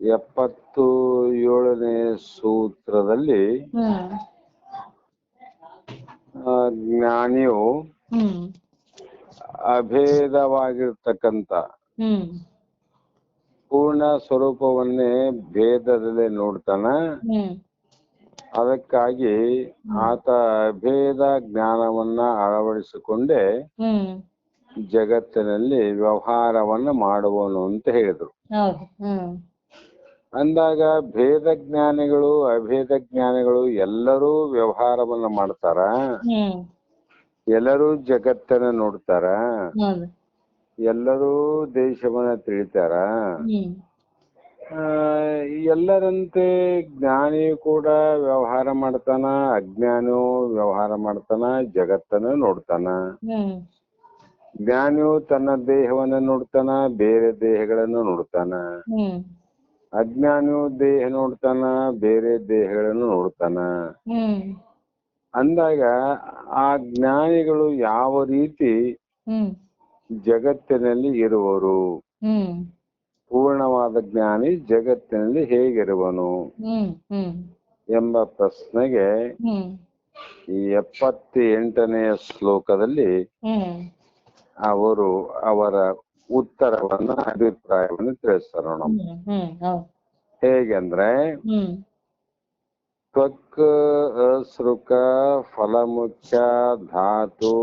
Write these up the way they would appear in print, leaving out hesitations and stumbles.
77ನೇ ಸೂತ್ರದಲ್ಲಿ ಜ್ಞಾನಿಯು ಅಭೇದವಾಗಿರ್ತಕ್ಕಂಥ ಪೂರ್ಣ ಸ್ವರೂಪವನ್ನೇ ಭೇದದಲ್ಲೇ ನೋಡ್ತಾನ. ಅದಕ್ಕಾಗಿ ಆತ ಅಭೇದ ಜ್ಞಾನವನ್ನ ಅಳವಡಿಸಿಕೊಂಡೇ ಜಗತ್ತಿನಲ್ಲಿ ವ್ಯವಹಾರವನ್ನ ಮಾಡುವನು ಅಂತ ಹೇಳಿದ್ರು. ಅಂದಾಗ ಭೇದ ಜ್ಞಾನಿಗಳು ಅಭೇದ ಜ್ಞಾನಿಗಳು ಎಲ್ಲರೂ ವ್ಯವಹಾರವನ್ನ ಮಾಡ್ತಾರ, ಎಲ್ಲರೂ ಜಗತ್ತನ್ನ ನೋಡ್ತಾರ, ಎಲ್ಲರೂ ದೇಶವನ್ನ ತಿಳಿತಾರ. ಎಲ್ಲರಂತೆ ಜ್ಞಾನಿಯು ಕೂಡ ವ್ಯವಹಾರ ಮಾಡ್ತಾನ, ಅಜ್ಞಾನಿಯು ವ್ಯವಹಾರ ಮಾಡ್ತಾನ, ಜಗತ್ತನ್ನ ನೋಡ್ತಾನ. ಜ್ಞಾನಿಯು ತನ್ನ ದೇಹವನ್ನ ನೋಡ್ತಾನ, ಬೇರೆ ದೇಹಗಳನ್ನು ನೋಡ್ತಾನ. ಅಜ್ಞಾನಿಯು ದೇಹ ನೋಡ್ತಾನ, ಬೇರೆ ದೇಹಗಳನ್ನು ನೋಡ್ತಾನ. ಅಂದಾಗ ಆ ಜ್ಞಾನಿಗಳು ಯಾವ ರೀತಿ ಜಗತ್ತಿನಲ್ಲಿ ಇರುವರು, ಪೂರ್ಣವಾದ ಜ್ಞಾನಿ ಜಗತ್ತಿನಲ್ಲಿ ಹೇಗಿರುವನು ಎಂಬ ಪ್ರಶ್ನೆಗೆ ಈ 78ನೇ ಶ್ಲೋಕದಲ್ಲಿ ಅವರು ಅವರ ಉತ್ತರವನ್ನ ಅಭಿಪ್ರಾಯವನ್ನು ತಿಳಿಸ್ತಾರ. ಹೇಗೆಂದ್ರೆ ತ್ವಕ್ ಅಸೃಕ ಫಲಮುಖ್ಯ ಧಾತು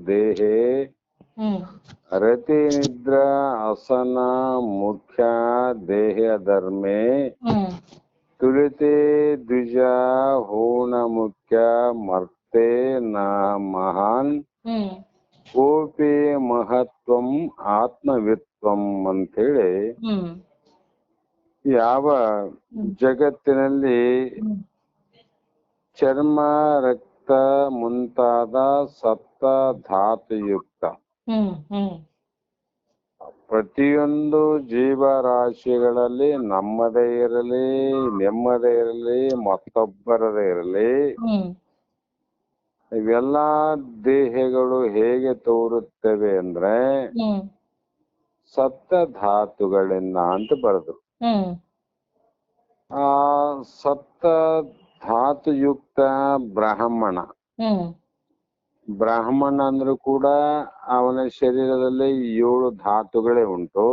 ದೇಹೇ ರತಿ ನಿದ್ರಾ ಅಸನ ಮುಖ್ಯ ದೇಹ ಧರ್ಮೇ ತುಳಿತೆ ದ್ವಿಜ ಹೂಣ ಮುಖ್ಯ ಮರ್ತೆ ನ ಮಹಾನ್ ಕೋಪಿ ಮಹತ್ವಂ ಆತ್ಮವಿತ್ವಂ ಅಂತೇಳಿ ಯಾವ ಜಗತ್ತಿನಲ್ಲಿ ಚರ್ಮ ರಕ್ತ ಮುಂತಾದ ಸಪ್ತ ಧಾತುಯುಕ್ತ ಪ್ರತಿಯೊಂದು ಜೀವರಾಶಿಗಳಲ್ಲಿ ನಮ್ಮದೇ ಇರಲಿ, ನೆಮ್ಮದೇ ಇರಲಿ, ಮತ್ತೊಬ್ಬರದೇ ಇರಲಿ, ಇವೆಲ್ಲಾ ದೇಹಗಳು ಹೇಗೆ ತೋರುತ್ತವೆ ಅಂದ್ರೆ ಸಪ್ತ ಧಾತುಗಳಿಂದ ಅಂತ ಬರೆದ್ರು. ಆ ಸಪ್ತ ಧಾತುಯುಕ್ತ ಬ್ರಾಹ್ಮಣ ಅಂದ್ರೂ ಕೂಡ ಅವನ ಶರೀರದಲ್ಲಿ 7 ಧಾತುಗಳೇ ಉಂಟು.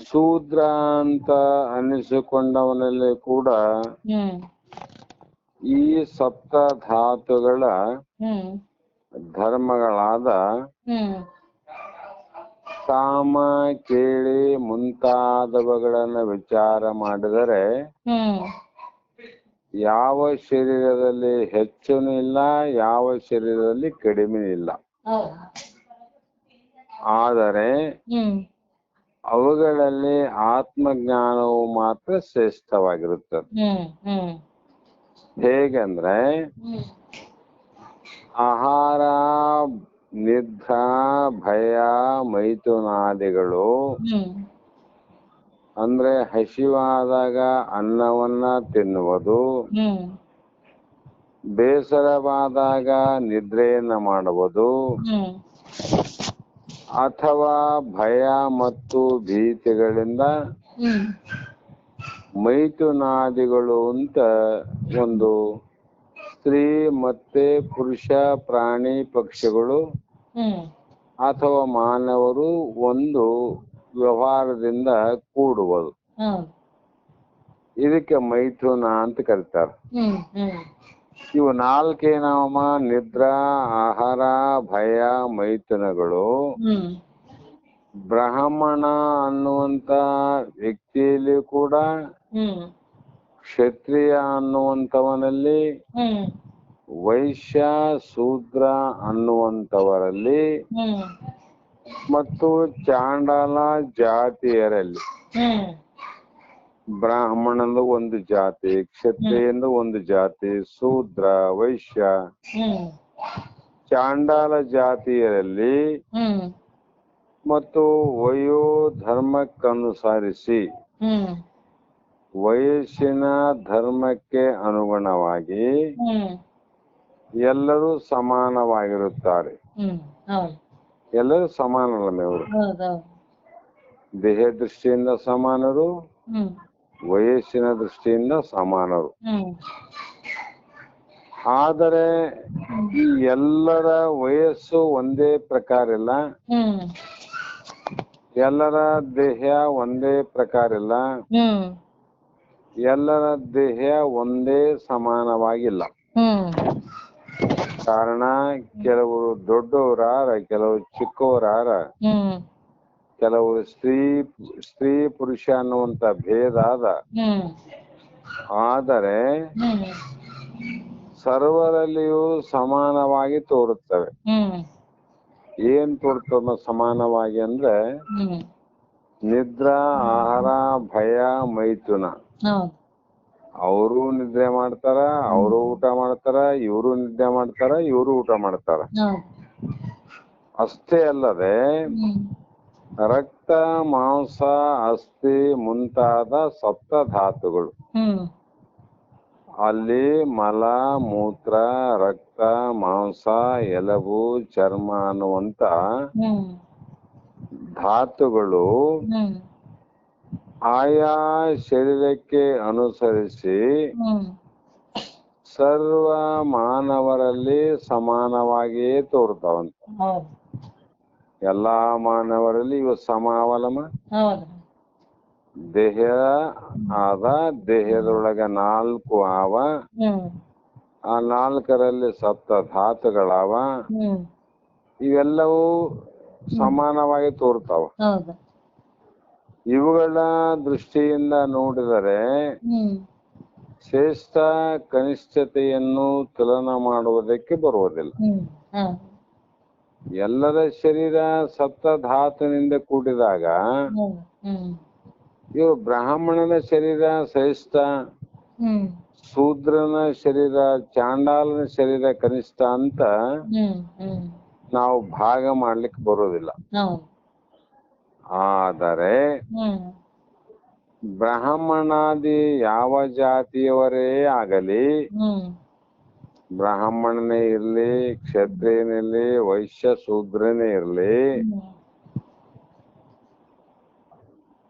ಶೂದ್ರ ಅಂತ ಅನಿಸಿಕೊಂಡವನಲ್ಲಿ ಕೂಡ ಈ ಸಪ್ತ ಧಾತುಗಳ ಧರ್ಮಗಳಾದ ಕಾಮ, ಕೇಳಿ ಮುಂತಾದವುಗಳನ್ನ ವಿಚಾರ ಮಾಡಿದರೆ ಯಾವ ಶರೀರದಲ್ಲಿ ಹೆಚ್ಚುನೂ ಇಲ್ಲ, ಯಾವ ಶರೀರದಲ್ಲಿ ಕಡಿಮೆ ಇಲ್ಲ. ಆದರೆ ಅವುಗಳಲ್ಲಿ ಆತ್ಮಜ್ಞಾನವು ಮಾತ್ರ ಶ್ರೇಷ್ಠವಾಗಿರುತ್ತದೆ. ಹೇಗೆಂದ್ರೆ ಆಹಾರ, ನಿದ್ರಾ, ಭಯ, ಮೈಥುನಾದಿಗಳು ಅಂದ್ರೆ ಹಸಿವಾದಾಗ ಅನ್ನವನ್ನ ತಿನ್ನುವುದು, ಬೇಸರವಾದಾಗ ನಿದ್ರೆಯನ್ನ ಮಾಡುವುದು, ಅಥವಾ ಭಯ ಮತ್ತು ಭೀತಿಗಳಿಂದ ಮೈಥುನಾದಿಗಳು ಅಂತ ಒಂದು ಸ್ತ್ರೀ ಮತ್ತೆ ಪುರುಷ ಪ್ರಾಣಿ ಪಕ್ಷಿಗಳು ಅಥವಾ ಮಾನವರು ಒಂದು ವ್ಯವಹಾರದಿಂದ ಕೂಡುವುದು, ಇದಕ್ಕೆ ಮೈಥುನ ಅಂತ ಕರೀತಾರೆ. ಇವು 4 ನಾಮ ನಿದ್ರಾ, ಆಹಾರ, ಭಯ, ಮೈಥುನಗಳು ಬ್ರಾಹ್ಮಣ ಅನ್ನುವಂತ ವ್ಯಕ್ತಿಯಲ್ಲಿ ಕೂಡ, ಕ್ಷತ್ರಿಯ ಅನ್ನುವಂಥವನಲ್ಲಿ, ವೈಶ್ಯ ಶೂದ್ರ ಅನ್ನುವಂಥವರಲ್ಲಿ ಮತ್ತು ಚಾಂಡಾಲ ಜಾತಿಯರಲ್ಲಿ, ಬ್ರಾಹ್ಮಣಂದು ಒಂದು ಜಾತಿ, ಕ್ಷತ್ರಿಯಂದು ಒಂದು ಜಾತಿ, ಶೂದ್ರ, ವೈಶ್ಯ, ಚಾಂಡಾಲ ಜಾತಿಯರಲ್ಲಿ ಮತ್ತು ವಯೋ ಧರ್ಮಕ್ಕನುಸರಿಸಿ ವಯಸ್ಸಿನ ಧರ್ಮಕ್ಕೆ ಅನುಗುಣವಾಗಿ ಎಲ್ಲರೂ ಸಮಾನವಾಗಿರುತ್ತಾರೆ. ಎಲ್ಲರೂ ಸಮಾನರಲ್ಲ ಇವರು. ದೇಹ ದೃಷ್ಟಿಯಿಂದ ಸಮಾನರು, ಹ್ಮ್ ವಯಸ್ಸಿನ ದೃಷ್ಟಿಯಿಂದ ಸಮಾನರು. ಹ್ಮ್ ಆದರೆ ಈ ಎಲ್ಲರ ವಯಸ್ಸು ಒಂದೇ ಪ್ರಕಾರ ಇಲ್ಲ, ಹ್ಮ್ ಎಲ್ಲರ ದೇಹ ಒಂದೇ ಪ್ರಕಾರ ಇಲ್ಲ, ಹ್ಮ್ ಎಲ್ಲರ ದೇಹ ಒಂದೇ ಸಮಾನವಾಗಿಲ್ಲ. ಹ್ಮ್ ಕಾರಣ ಕೆಲವರು ದೊಡ್ಡವರಾರ, ಕೆಲವರು ಚಿಕ್ಕವರಾರ, ಹ್ಮ್ ಕೆಲವರು ಸ್ತ್ರೀ ಪುರುಷ ಅನ್ನುವಂತ ಭೇದ ಅದ. ಹ್ಮ್ ಆದರೆ ಹ್ಮ್ ಸರ್ವರಲ್ಲಿಯೂ ಸಮಾನವಾಗಿ ತೋರುತ್ತವೆ. ಹ್ಮ್ ಏನ್ ತೋರ್ತದ ಸಮಾನವಾಗಿ ಅಂದ್ರೆ ಹ್ಮ್ ನಿದ್ರಾ, ಆಹಾರ, ಭಯ, ಮೈಥುನ. ಹೌದು. ಅವರು ನಿದ್ರೆ ಮಾಡ್ತಾರ, ಅವರು ಊಟ ಮಾಡ್ತಾರ, ಇವರು ನಿದ್ದೆ ಮಾಡ್ತಾರ, ಇವರು ಊಟ ಮಾಡ್ತಾರ. ಹೌದು. ಅಷ್ಟೇ ಅಲ್ಲದೆ ಹ್ಮ್ ರಕ್ತ, ಮಾಂಸ, ಅಸ್ಥಿ ಮುಂತಾದ ಸಪ್ತ ಧಾತುಗಳು, ಹ್ಮ್ ಅಲ್ಲಿ ಮಲ, ಮೂತ್ರ, ರಕ್ತ, ಮಾಂಸ, ಎಲಬು, ಚರ್ಮ ಅನ್ನುವಂತ ಹ್ಮ್ ಧಾತುಗಳು ಹ್ಮ್ ಆಯಾ ಶರೀರಕ್ಕೆ ಅನುಸರಿಸಿ ಹ್ಮ್ ಸರ್ವ ಮಾನವರಲ್ಲಿ ಸಮಾನವಾಗಿಯೇ ತೋರ್ತಾವಂತ. ಹೌದು. ಎಲ್ಲಾ ಮಾನವರಲ್ಲಿ ಇವು ಸಮಾವಲಮ. ಹೌದು. ದೇಹ ಆದ, ದೇಹದೊಳಗ 4 ಆವ, ಹ್ಮ್ ಆ 4ರಲ್ಲಿ ಸಪ್ತ ಧಾತುಗಳಾವ. ಹ್ಮ್ ಇವೆಲ್ಲವೂ ಸಮಾನವಾಗಿ ತೋರ್ತಾವ. ಹೌದು. ಇವುಗಳ ದೃಷ್ಟಿಯಿಂದ ನೋಡಿದರೆ ಹ್ಮ್ ಶ್ರೇಷ್ಠ ಕನಿಷ್ಠತೆಯನ್ನು ತುಲನಾ ಮಾಡುವುದಕ್ಕೆ ಬರುವುದಿಲ್ಲ. ಹ್ಮ್ ಹೌದು. ಎಲ್ಲರ ಶರೀರ ಸಪ್ತ ಧಾತುವಿನಿಂದ ಕೂಡಿದಾಗ ಹ್ಮ್ ಹ್ಮ್ ಇವು ಬ್ರಾಹ್ಮಣನ ಶರೀರ ಶ್ರೇಷ್ಠ, ಹ್ಮ್ ಶೂದ್ರನ ಶರೀರ, ಚಾಂಡಾಲನ ಶರೀರ ಕನಿಷ್ಠ ಅಂತ ಹ್ಮ್ ಹ್ಮ್ ನಾವು ಭಾಗ ಮಾಡ್ಲಿಕ್ಕೆ ಬರೋದಿಲ್ಲ. ಹೌದು. ಆದರೆ ಹ್ಮ್ ಬ್ರಾಹ್ಮಣಾದಿ ಯಾವ ಜಾತಿಯವರೇ ಆಗಲಿ, ಹ್ಮ್ ಬ್ರಾಹ್ಮಣನೇ ಇರ್ಲಿ, ಕ್ಷತ್ರಿಯನಿರ್ಲಿ, ವೈಶ್ಯ ಶೂದ್ರನೇ ಇರ್ಲಿ, ಹ್ಮ್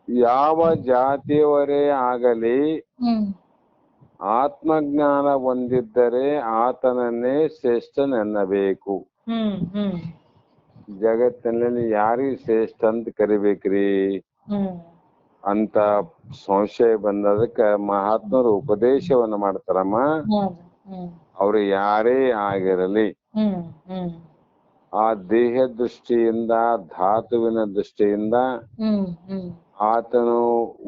ಯಾವ ಜಾತಿಯವರೇ ಆಗಲಿ, ಹ್ಮ್ ಆತ್ಮಜ್ಞಾನ ಹೊಂದಿದ್ದರೆ ಆತನನ್ನೇ ಶ್ರೇಷ್ಠನೆನ್ನಬೇಕು. ಹ್ಮ್ ಹ್ಮ್ ಜಗತ್ತಿನಲ್ಲಿ ಯಾರಿಗೆ ಶ್ರೇಷ್ಠ ಅಂತ ಕರಿಬೇಕ್ರಿ ಹ್ಮ್ ಅಂತ ಸಂಶಯ ಬಂದದಕ್ಕೆ ಮಹಾತ್ಮರು ಉಪದೇಶವನ್ನ ಮಾಡ್ತಾರಮ್ಮ. ಹೌದು. ಹ್ಮ್ ಅವರು ಯಾರೇ ಆಗಿರಲಿ, ಹ್ಮ್ ಹ್ಮ್ ಆ ದೇಹ ದೃಷ್ಟಿಯಿಂದ, ಧಾತುವಿನ ದೃಷ್ಟಿಯಿಂದ, ಹ್ಮ್ ಹ್ಮ್ ಆತನು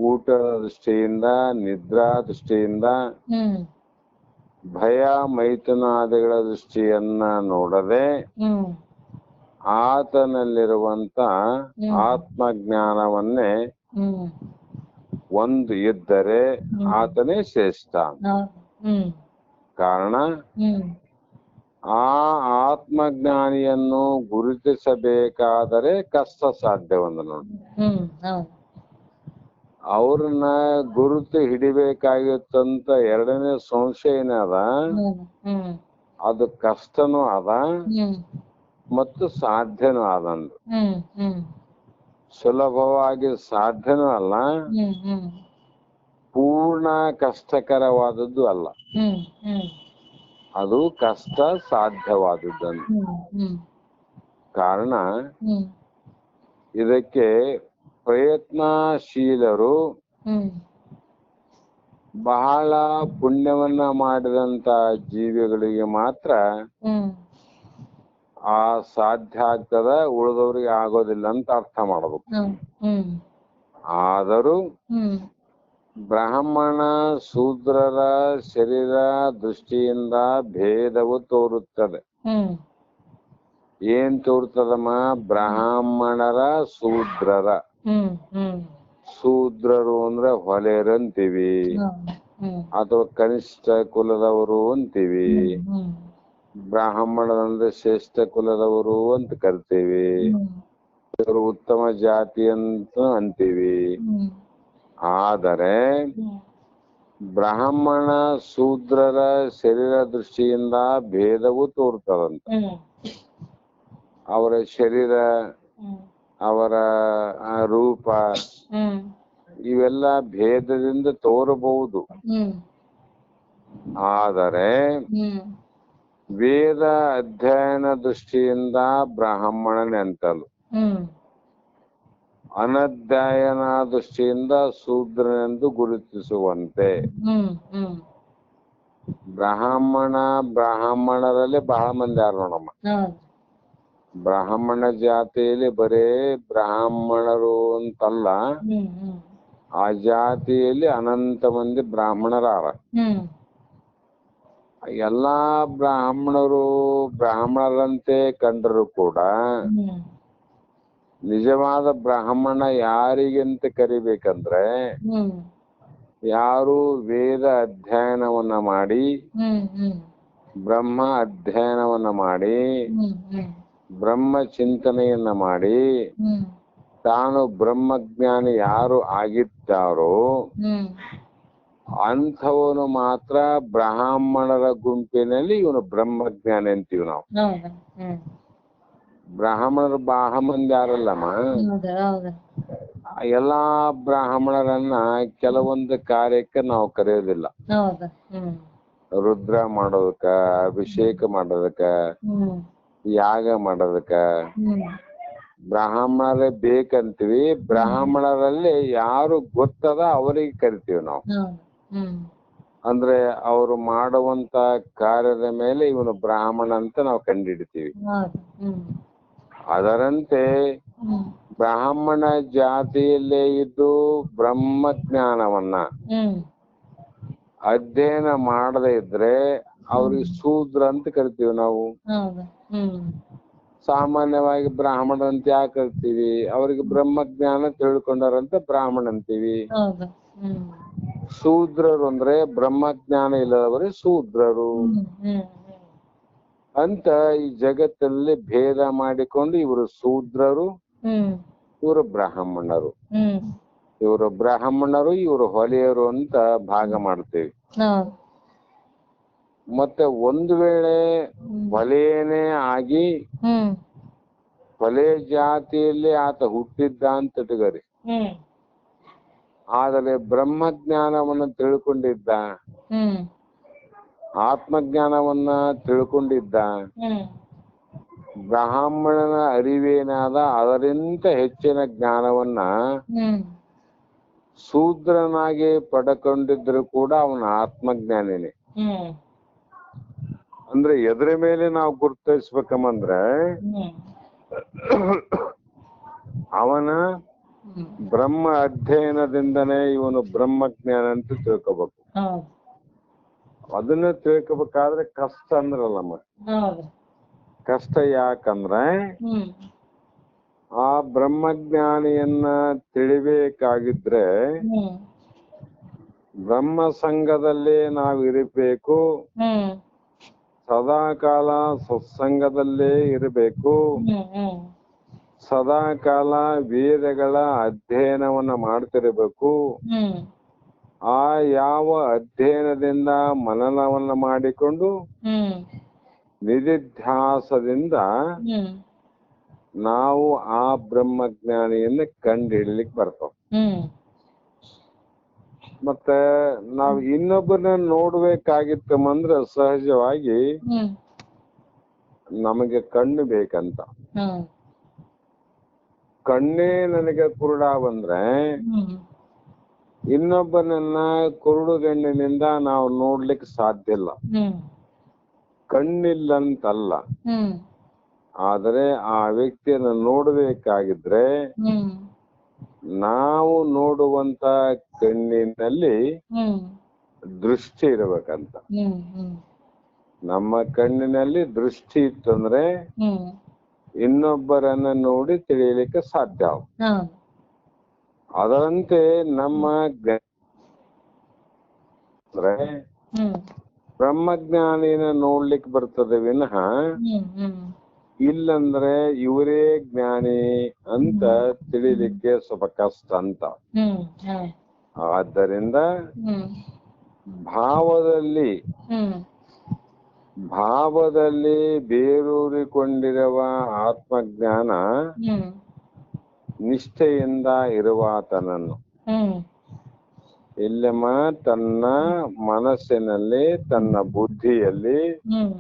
ಊಟದ ದೃಷ್ಟಿಯಿಂದ, ನಿದ್ರಾ ದೃಷ್ಟಿಯಿಂದ, ಹ್ಮ್ ಭಯ ಮೈಥುನಾದಿಗಳ ದೃಷ್ಟಿಯನ್ನ ನೋಡದೆ ಹ್ಮ್ ಆತನಲ್ಲಿರುವಂತ ಆತ್ಮಜ್ಞಾನವನ್ನೇ ಹ್ಮ್ ಒಂದು ಇದ್ದರೆ ಆತನೇ ಶ್ರೇಷ್ಠ. ಹೌದು. ಹ್ಮ್ ಕಾರಣ ಹ್ಮ್ ಆ ಆತ್ಮಜ್ಞಾನಿಯನ್ನು ಗುರುತಿಸಬೇಕಾದರೆ ಕಷ್ಟ ಸಾಧ್ಯವೊಂದು ನೋಡಿ. ಹ್ಮ್ ಹೌದು. ಅವ್ರನ್ನ ಗುರುತು ಹಿಡಿಬೇಕಾಗಿತ್ತಂತ ಎರಡನೇ ಸಂಶಯ ಏನದ, ಹ್ಮ್ ಅದು ಕಷ್ಟನೂ ಅದ ಹ್ಮ್ ಮತ್ತು ಸಾಧ್ಯನೂ ಆದಂದು. ಹ್ಮ್ ಹ್ಮ್ ಸುಲಭವಾಗಿ ಸಾಧ್ಯನೂ ಅಲ್ಲ, ಹ್ಮ್ ಹ್ಮ್ ಪೂರ್ಣ ಕಷ್ಟಕರವಾದದ್ದು ಅಲ್ಲ. ಹ್ಮ್ ಹ್ಮ್ ಅದು ಕಷ್ಟ ಸಾಧ್ಯವಾದದ್ದನ್ನು. ಹ್ಮ್ ಹ್ಮ್ ಕಾರಣ ಹ್ಮ್ ಇದಕ್ಕೆ ಪ್ರಯತ್ನಶೀಲರು, ಹ್ಮ್ ಬಹಳ ಪುಣ್ಯವನ್ನ ಮಾಡಿದಂತ ಜೀವಿಗಳಿಗೆ ಮಾತ್ರ ಹ್ಮ್ ಆ ಸಾಧ್ಯ ಆಗ್ತದ, ಉಳಿದವ್ರಿಗೆ ಆಗೋದಿಲ್ಲ ಅಂತ ಅರ್ಥ ಮಾಡಬೇಕು. ಹ್ಮ್ ಆದರೂ ಹ್ಮ್ ಬ್ರಾಹ್ಮಣ ಶೂದ್ರರ ಶರೀರ ದೃಷ್ಟಿಯಿಂದ ಭೇದವು ತೋರುತ್ತದೆ. ಹ್ಮ್ ಏನ್ ತೋರ್ತದಮ್ಮ? ಬ್ರಾಹ್ಮಣರ ಶೂದ್ರರ. ಹ್ಮ್ ಹ್ಮ್ ಶೂದ್ರರು ಅಂದ್ರೆ ಹೊಲೆಯರು ಅಂತೀವಿ, ಅಥವಾ ಕನಿಷ್ಠ ಕುಲದವರು ಅಂತೀವಿ. ಬ್ರಾಹ್ಮಣರಂದ್ರೆ ಶ್ರೇಷ್ಠ ಕುಲದವರು ಅಂತ ಕರಿತೀವಿ, ಇವರು ಉತ್ತಮ ಜಾತಿ ಅಂತ ಅಂತೀವಿ. ಆದರೆ ಬ್ರಾಹ್ಮಣ ಶೂದ್ರರ ಶರೀರ ದೃಷ್ಟಿಯಿಂದ ಭೇದವು ತೋರ್ತದಂತ. ಅವರ ಶರೀರ ಅವರ ರೂಪ ಹ್ಮ್ ಇವೆಲ್ಲ ಭೇದದಿಂದ ತೋರಬಹುದು. ಹ್ಮ್ ಆದರೆ ಹ್ಮ್ ವೇದ ಅಧ್ಯಯನ ದೃಷ್ಟಿಯಿಂದ ಬ್ರಾಹ್ಮಣನೆಂತಲು, ಹ್ಮ್ ಅನಧ್ಯಯನ ದೃಷ್ಟಿಯಿಂದ ಶೂದ್ರನೆಂದು ಗುರುತಿಸುವಂತೆ. ಹ್ಮ್ ಹ್ಮ್ ಬ್ರಾಹ್ಮಣರಲ್ಲಿ ಬಹಳ ಮಂದಿ ಯಾರು ನೋಡಮ್ಮ. ಹೌದು. ಬ್ರಾಹ್ಮಣ ಜಾತಿಯಲ್ಲಿ ಬರೇ ಬ್ರಾಹ್ಮಣರು ಅಂತಲ್ಲ, ಹ್ಮ್ ಹ್ಮ್ ಆ ಜಾತಿಯಲ್ಲಿ ಅನಂತ ಮಂದಿ ಬ್ರಾಹ್ಮಣರಾರ. ಹ್ಮ್ ಎಲ್ಲಾ ಬ್ರಾಹ್ಮಣರು ಬ್ರಾಹ್ಮಣರಂತೆ ಕಂಡರೂ ಕೂಡ ಹ್ಮ್ ನಿಜವಾದ ಬ್ರಾಹ್ಮಣ ಯಾರಿಗಂತ ಕರಿಬೇಕಂದ್ರೆ, ಹ್ಮ್ ಯಾರು ವೇದ ಅಧ್ಯಯನವನ್ನ ಮಾಡಿ, ಹ್ಮ್ ಹ್ಮ್ ಬ್ರಹ್ಮ ಅಧ್ಯಯನವನ್ನ ಮಾಡಿ, ಹ್ಮ್ ಹ್ಮ್ ಬ್ರಹ್ಮ ಚಿಂತನೆಯನ್ನ ಮಾಡಿ, ಹ್ಮ್ ತಾನು ಬ್ರಹ್ಮಜ್ಞಾನಿ ಯಾರು ಆಗಿದ್ದಾರೋ ಹ್ಮ್ ಅಂಥವನು ಮಾತ್ರ ಬ್ರಾಹ್ಮಣರ ಗುಂಪಿನಲ್ಲಿ ಇವನು ಬ್ರಹ್ಮಜ್ಞಾನಿ ಅಂತೀವಿ ನಾವು. ಹೌದಾ. ಹ್ಮ್ ಬ್ರಾಹ್ಮಣರು ಬಹಳ ಮಂದಿ ಯಾರಲ್ಲಮ್ಮ. ಹೌದಾ. ಹೌದಾ. ಎಲ್ಲಾ ಬ್ರಾಹ್ಮಣರನ್ನ ಕೆಲವೊಂದು ಕಾರ್ಯಕ್ಕೆ ನಾವು ಕರೆಯೋದಿಲ್ಲ. ಹೌದಾ. ಹ್ಮ್ ರುದ್ರ ಮಾಡೋದಕ್ಕ, ಅಭಿಷೇಕ ಮಾಡೋದಕ್ಕ, ಹ್ಮ್ ಯಾಗ ಮಾಡೋದಕ್ಕ ಹ್ಮ್ ಬ್ರಾಹ್ಮಣರೇ ಬೇಕಂತೀವಿ. ಬ್ರಾಹ್ಮಣರಲ್ಲಿ ಯಾರು ಗೊತ್ತದ ಅವರಿಗೆ ಕರಿತೀವಿ ನಾವು. ಹೌದು. ಹ್ಮ್ ಅಂದ್ರೆ ಅವರು ಮಾಡುವಂತ ಕಾರ್ಯದ ಮೇಲೆ ಇವನು ಬ್ರಾಹ್ಮಣ ಅಂತ ನಾವು ಕಂಡುಹಿಡಿತೀವಿ. ಹೌದು. ಹ್ಮ್ ಅದರಂತೆ ಹ್ಮ್ ಬ್ರಾಹ್ಮಣ ಜಾತಿಯಲ್ಲೇ ಇದ್ದು ಬ್ರಹ್ಮಜ್ಞಾನವನ್ನ ಹ್ಮ್ ಅಧ್ಯಯನ ಮಾಡದೇ ಇದ್ರೆ ಅವ್ರಿಗೆ ಶೂದ್ರ ಅಂತ ಕರಿತೀವಿ ನಾವು. ಹೌದು. ಹ್ಮ್ ಸಾಮಾನ್ಯವಾಗಿ ಬ್ರಾಹ್ಮಣ ಅಂತ ಯಾಕೆ ಕರಿತೀವಿ? ಅವ್ರಿಗೆ ಬ್ರಹ್ಮಜ್ಞಾನ ತಿಳ್ಕೊಂಡಾರಂತ ಬ್ರಾಹ್ಮಣ ಅಂತೀವಿ. ಹೌದು. ಹ್ಮ್ ಶೂದ್ರರು ಅಂದ್ರೆ ಬ್ರಹ್ಮಜ್ಞಾನ ಇಲ್ಲದವರೇ ಶೂದ್ರರು ಹ್ಮ್ ಹ್ಮ್ ಅಂತ ಈ ಜಗತ್ತಲ್ಲಿ ಭೇದ ಮಾಡಿಕೊಂಡು ಇವರು ಶೂದ್ರರು, ಹ್ಮ್ ಇವರು ಬ್ರಾಹ್ಮಣರು, ಹ್ಮ್ ಇವರು ಬ್ರಾಹ್ಮಣರು, ಇವರು ಹೊಲೆಯರು ಅಂತ ಭಾಗ ಮಾಡ್ತೇವೆ. ಹೌದು. ಮತ್ತೆ ಒಂದು ವೇಳೆ ಹೊಲೆಯನೇ ಆಗಿ ಹ್ಮ್ ಹೊಲೆ ಜಾತಿಯಲ್ಲಿ ಆತ ಹುಟ್ಟಿದ್ದ ಅಂತ ಇಟ್ಕೋರಿ, ಹ್ಮ್ ಆದರೆ ಬ್ರಹ್ಮಜ್ಞಾನವನ್ನ ತಿಳ್ಕೊಂಡಿದ್ದ, ಹ್ಮ್ ಆತ್ಮಜ್ಞಾನವನ್ನ ತಿಳ್ಕೊಂಡಿದ್ದ, ಹ್ಮ್ ಬ್ರಾಹ್ಮಣನ ಅರಿವೇನಾದ ಅದರಿಂದ ಹೆಚ್ಚಿನ ಜ್ಞಾನವನ್ನ ಹ್ಮ್ ಶೂದ್ರನಾಗಿ ಪಡ್ಕೊಂಡಿದ್ರು ಕೂಡ ಅವನ ಆತ್ಮಜ್ಞಾನಿನೇ. ಹ್ಮ್ ಅಂದ್ರೆ ಎದ್ರ ಮೇಲೆ ನಾವು ಗುರುತಿಸ್ಬೇಕಂದ್ರೆ ಹ್ಮ್ ಅವನ ಹ್ಮ್ ಬ್ರಹ್ಮ ಅಧ್ಯಯನದಿಂದನೇ ಇವನು ಬ್ರಹ್ಮಜ್ಞಾನ ಅಂತ ತಿಳ್ಕೊಬೇಕು. ಹೌದು. ಅದನ್ನ ತಿಳ್ಕೊಬೇಕಾದ್ರೆ ಕಷ್ಟ ಅಂದ್ರಲ್ಲಮ್ಮ. ಹೌದು. ಕಷ್ಟ ಯಾಕಂದ್ರೆ ಹ್ಮ್ ಆ ಬ್ರಹ್ಮಜ್ಞಾನಿಯನ್ನ ತಿಳಿಬೇಕಾಗಿದ್ರೆ ಹ್ಮ್ ಬ್ರಹ್ಮ ಸಂಘದಲ್ಲೇ ನಾವು ಇರಬೇಕು, ಹ್ಮ್ ಸದಾಕಾಲ ಸತ್ಸಂಗದಲ್ಲೇ ಇರಬೇಕು, ಹ್ಮ್ ಹ್ಮ್ ಸದಾಕಾಲ ವೇದಗಳ ಅಧ್ಯಯನವನ್ನ ಮಾಡ್ತಿರಬೇಕು. ಹ್ಮ್ ಆ ಯಾವ ಅಧ್ಯಯನದಿಂದ ಮನನವನ್ನ ಮಾಡಿಕೊಂಡು ಹ್ಮ್ ನಿಧಿಧ್ಯಾಸದಿಂದ ಹ್ಮ್ ನಾವು ಆ ಬ್ರಹ್ಮಜ್ಞಾನಿಯನ್ನ ಕಂಡು ಹಿಡಿಲಿಕ್ಕೆ ಬರ್ತಾವ. ಹ್ಮ್ ಮತ್ತೆ ನಾವು ಇನ್ನೊಬ್ಬರನ್ನ ನೋಡ್ಬೇಕಾಗಿತ್ತಂದ್ರೆ ಸಹಜವಾಗಿ ಹ್ಮ್ ನಮಗೆ ಕಣ್ಣು ಬೇಕಂತ. ಹ್ಮ್ ಕಣ್ಣೇ ನನಗೆ ಕುರುಡ ಬಂದ್ರೆ ಹ್ಮ್ ಇನ್ನೊಬ್ಬನನ್ನ ಕುರುಡು ಗಣ್ಣಿನಿಂದ ನಾವು ನೋಡ್ಲಿಕ್ಕೆ ಸಾಧ್ಯ ಇಲ್ಲ. ಹ್ಮ್ ಕಣ್ಣಿಲ್ಲಂತಲ್ಲ, ಹ್ಮ್ ಆದರೆ ಆ ವ್ಯಕ್ತಿಯನ್ನು ನೋಡ್ಬೇಕಾಗಿದ್ರೆ ಹ್ಮ್ ನಾವು ನೋಡುವಂತ ಕಣ್ಣಿನಲ್ಲಿ ಹ್ಮ್ ದೃಷ್ಟಿ ಇರಬೇಕಂತ. ಹ್ಮ್ ಹ್ಮ್ ನಮ್ಮ ಕಣ್ಣಿನಲ್ಲಿ ದೃಷ್ಟಿ ಇತ್ತಂದ್ರೆ ಹ್ಮ್ ಇನ್ನೊಬ್ಬರನ್ನ ನೋಡಿ ತಿಳಿಯಲಿಕ್ಕೆ ಸಾಧ್ಯ. ಹೌದು. ಅದರಂತೆ ನಮ್ಮ ಅಂದ್ರೆ ಹ್ಮ್ ಬ್ರಹ್ಮಜ್ಞಾನಿನ ನೋಡ್ಲಿಕ್ಕೆ ಬರ್ತದೆ ವಿನಃ ಹ್ಮ್ ಹ್ಮ್ ಇಲ್ಲಂದ್ರೆ ಇವರೇ ಜ್ಞಾನಿ ಅಂತ ತಿಳಿಲಿಕ್ಕೆ ಸ್ವಲ್ಪ ಕಷ್ಟ ಅಂತ. ಹ್ಮ್ ಹೌದು. ಆದ್ದರಿಂದ ಹ್ಮ್ ಭಾವದಲ್ಲಿ ಹ್ಮ್ ಭಾವದಲ್ಲಿ ಬೇರೂರಿಕೊಂಡಿರುವ ಆತ್ಮಜ್ಞಾನ ಹ್ಮ್ ನಿಷ್ಠೆಯಿಂದ ಇರುವಾತನನ್ನು ಹ್ಮ್ ಇಲ್ಲಮ್ಮ ತನ್ನ ಮನಸ್ಸಿನಲ್ಲಿ, ತನ್ನ ಬುದ್ಧಿಯಲ್ಲಿ, ಹ್ಮ್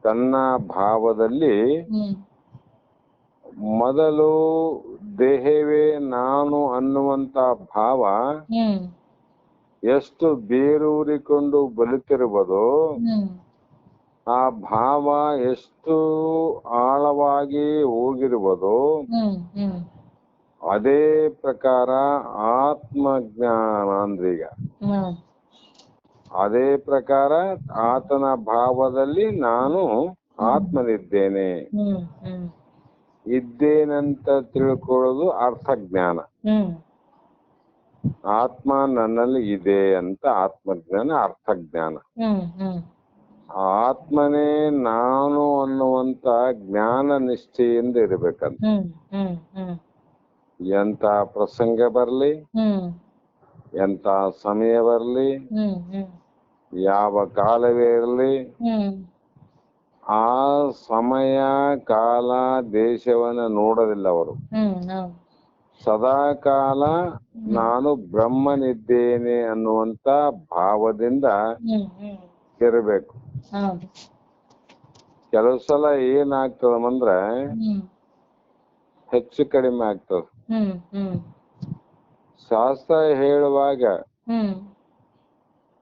ತನ್ನ ಭಾವದಲ್ಲಿ ಹ್ಮ್ ಮೊದಲು ದೇಹವೇ ನಾನು ಅನ್ನುವಂತ ಭಾವ ಹ್ಮ್ ಎಷ್ಟು ಬೇರೂರಿಕೊಂಡು ಬಲಿತಿರುವುದೋ ಹ್ಮ್ ಆ ಭಾವ ಎಷ್ಟು ಆಳವಾಗಿ ಹೋಗಿರುವುದೋ ಹ್ಮ್ ಹ್ಮ್ ಅದೇ ಪ್ರಕಾರ ಆತ್ಮಜ್ಞಾನ ಅಂದ್ರೀಗ. ಹ್ಮ್ ಅದೇ ಪ್ರಕಾರ ಆತನ ಭಾವದಲ್ಲಿ ನಾನು ಆತ್ಮನಿದ್ದೇನೆ, ಹ್ಮ್ ಹ್ಮ್ ಇದ್ದೇನಂತ ತಿಳ್ಕೊಳ್ಳೋದು ಅರ್ಥಜ್ಞಾನ. ಹ್ಮ್ ಆತ್ಮ ನನ್ನಲ್ಲಿ ಇದೆ ಅಂತ ಆತ್ಮಜ್ಞಾನ, ಅರ್ಥಜ್ಞಾನ. ಹ್ಮ್ ಹ್ಮ್ ಆತ್ಮನೇ ನಾನು ಅನ್ನುವಂತ ಜ್ಞಾನ ನಿಷ್ಠೆಯಿಂದ ಇರಬೇಕಂತ. ಹ್ಮ್ ಹ್ಮ್ ಹ್ಮ್ ಎಂತ ಪ್ರಸಂಗ ಬರ್ಲಿ, ಹ್ಮ್ ಎಂತ ಸಮಯ ಬರ್ಲಿ, ಹ್ಮ್ ಹ್ಮ್ ಯಾವ ಕಾಲವೇ ಇರಲಿ, ಹ್ಮ್ ಆ ಸಮಯ ಕಾಲ ದೇಶವನ್ನ ನೋಡೋದಿಲ್ಲ ಅವರು. ಹೌದು. ಸದಾ ಕಾಲ ನಾನು ಬ್ರಹ್ಮನಿದ್ದೇನೆ ಅನ್ನುವಂತ ಭಾವದಿಂದ ಹ್ಮ್ ಹ್ಮ್ ಇರಬೇಕು. ಹೌದು. ಕೆಲವು ಸಲ ಏನಾಗ್ತದಂದ್ರೆ ಹ್ಮ್ ಹೆಚ್ಚು ಕಡಿಮೆ ಆಗ್ತದ. ಹ್ಮ್ ಹ್ಮ್ ಶಾಸ್ತ್ರ ಹೇಳುವಾಗ ಹ್ಮ್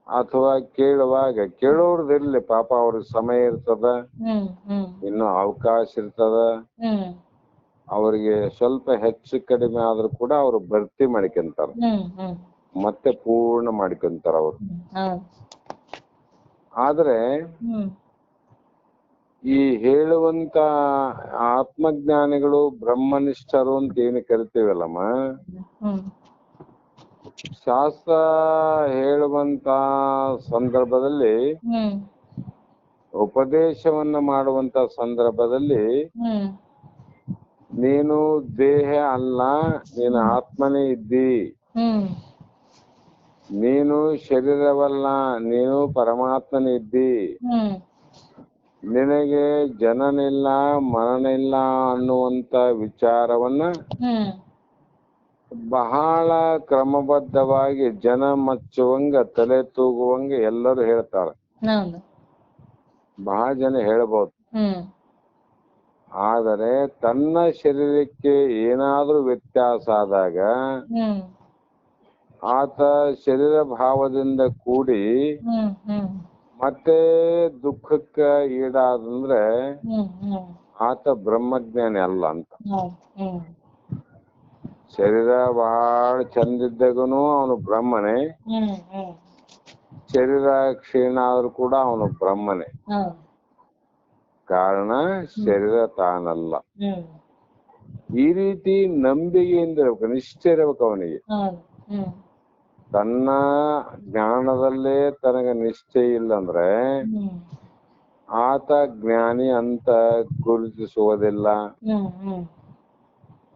ಅಥವಾ ಕೇಳುವಾಗ ಕೇಳೋರ್ದಿರ್ಲಿ, ಪಾಪ ಅವ್ರಿಗೆ ಸಮಯ ಇರ್ತದ, ಹ್ಮ್ ಹ್ಮ್ ಇನ್ನು ಅವಕಾಶ ಇರ್ತದ, ಹ್ಮ್ ಅವ್ರಿಗೆ ಸ್ವಲ್ಪ ಹೆಚ್ಚು ಕಡಿಮೆ ಆದ್ರೂ ಕೂಡ ಅವ್ರು ಭರ್ತಿ ಮಾಡ್ಕೊಂತಾರ, ಹ್ಮ್ ಹ್ಮ್ ಮತ್ತೆ ಪೂರ್ಣ ಮಾಡ್ಕೊಂತಾರ ಅವ್ರು. ಹೌದು. ಆದ್ರೆ ಹ್ಮ್ ಈ ಹೇಳುವಂತ ಆತ್ಮಜ್ಞಾನಿಗಳು ಬ್ರಹ್ಮನಿಷ್ಠರು ಅಂತ ಏನು ಕರಿತೀವಲ್ಲಮ್ಮ, ಹ್ಮ್ ಶಾಸ್ತ್ರ ಹೇಳುವಂತ ಸಂದರ್ಭದಲ್ಲಿ, ಹ್ಮ್ ಉಪದೇಶವನ್ನ ಮಾಡುವಂತ ಸಂದರ್ಭದಲ್ಲಿ ಹ್ಮ್ ನೀನು ದೇಹ ಅಲ್ಲ, ನೀನು ಆತ್ಮನೇ ಇದ್ದಿ, ಹ್ಮ್ ನೀನು ಶರೀರವಲ್ಲ, ನೀನು ಪರಮಾತ್ಮನೇ ಇದ್ದಿ, ಹ್ಮ್ ನಿನಗೆ ಜನನಿಲ್ಲ ಮರಣ ಇಲ್ಲ ಅನ್ನುವಂತ ವಿಚಾರವನ್ನ ಹ್ಮ್ ಬಹಳ ಕ್ರಮಬದ್ಧವಾಗಿ ಜನ ಮಚ್ಚುವಂಗ, ತಲೆ ತೂಗುವಂಗ ಎಲ್ಲರೂ ಹೇಳ್ತಾರೆ. ಹೌದು. ಬಹಳ ಜನ ಹೇಳ್ಬೋದು. ಹ್ಮ್ ಆದರೆ ತನ್ನ ಶರೀರಕ್ಕೆ ಏನಾದ್ರೂ ವ್ಯತ್ಯಾಸ ಆದಾಗ ಹ್ಮ್ ಆತ ಶರೀರ ಭಾವದಿಂದ ಕೂಡಿ ಹ್ಮ್ ಹ್ಮ್ ಮತ್ತೆ ದುಃಖಕ್ಕೆ ಈಡಾದಂದ್ರೆ ಹ್ಮ್ ಹ್ಮ್ ಆತ ಬ್ರಹ್ಮಜ್ಞಾನಿ ಅಲ್ಲ ಅಂತ. ಹೌದು. ಹ್ಮ್ ಶರೀರ ಬಹಳ ಚಂದಿದ್ದಾಗನು ಅವನು ಬ್ರಹ್ಮನೇ, ಹ್ಮ್ ಹ್ಮ್ ಶರೀರ ಕ್ಷೀಣ ಆದ್ರೂ ಕೂಡ ಅವನು ಬ್ರಹ್ಮನೇ. ಹೌದು. ಕಾರಣ ಶರೀರ ತಾನಲ್ಲ. ಹ್ಮ್ ಈ ರೀತಿ ನಂಬಿಕೆಯಿಂದ ಇರ್ಬೇಕು, ನಿಷ್ಠೆ ಇರ್ಬೇಕು ಅವನಿಗೆ. ಹೌದು. ಹ್ಮ್ ತನ್ನ ಜ್ಞಾನದಲ್ಲೇ ತನಗೆ ನಿಷ್ಠೆ ಇಲ್ಲಂದ್ರೆ ಹ್ಮ್ ಆತ ಜ್ಞಾನಿ ಅಂತ ಗುರುತಿಸುವುದಿಲ್ಲ. ಹ್ಮ್ ಹ್ಮ್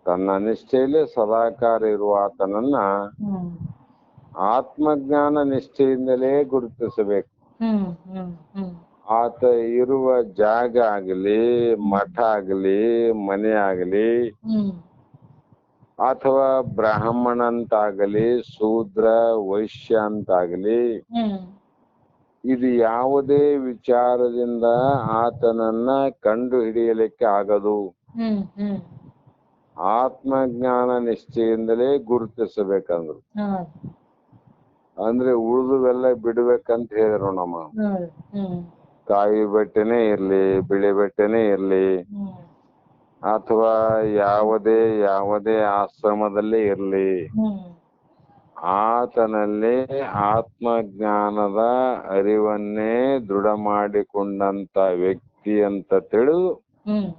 ತನ್ನ ನಿಷ್ಠೆಯಲ್ಲಿ ಸದಾಕಾರ ಇರುವ ಆತನನ್ನ ಹ್ಮ್ ಆತ್ಮಜ್ಞಾನ ನಿಷ್ಠೆಯಿಂದಲೇ ಗುರುತಿಸಬೇಕು. ಹ್ಮ್ ಹ್ಮ್ ಹ್ಮ್ ಆತ ಇರುವ ಜಾಗ ಆಗಲಿ, ಮಠ ಆಗಲಿ, ಮನೆ ಆಗಲಿ, ಹ್ಮ್ ಅಥವಾ ಬ್ರಾಹ್ಮಣ ಅಂತಾಗಲಿ, ಶೂದ್ರ ವೈಶ್ಯ ಅಂತಾಗಲಿ, ಹ್ಮ್ ಇದು ಯಾವುದೇ ವಿಚಾರದಿಂದ ಆತನನ್ನ ಕಂಡು ಹಿಡಿಯಲಿಕ್ಕೆ ಆಗದು. ಹ್ಮ್ ಹ್ಮ್ ಆತ್ಮಜ್ಞಾನ ನಿಷ್ಠೆಯಿಂದಲೇ ಗುರುತಿಸಬೇಕಂದ್ರು. ಹೌದು. ಅಂದ್ರೆ ಉಳಿದುವೆಲ್ಲ ಬಿಡ್ಬೇಕಂತ ಹೇಳಿದ್ರು ನಮ್ಮ. ಹೌದು. ಹ್ಮ್ ಕಾಯಿ ಬಟ್ಟೆನೇ ಇರ್ಲಿ, ಬಿಳಿ ಬಟ್ಟೆನೇ ಇರ್ಲಿ, ಹ್ಮ್ ಅಥವಾ ಯಾವುದೇ ಆಶ್ರಮದಲ್ಲೇ ಇರ್ಲಿ, ಹ್ಮ್ ಆತನಲ್ಲಿ ಆತ್ಮಜ್ಞಾನದ ಅರಿವನ್ನೇ ದೃಢ ಮಾಡಿಕೊಂಡಂತ ವ್ಯಕ್ತಿ ಅಂತ ತಿಳಿದು ಹ್ಮ್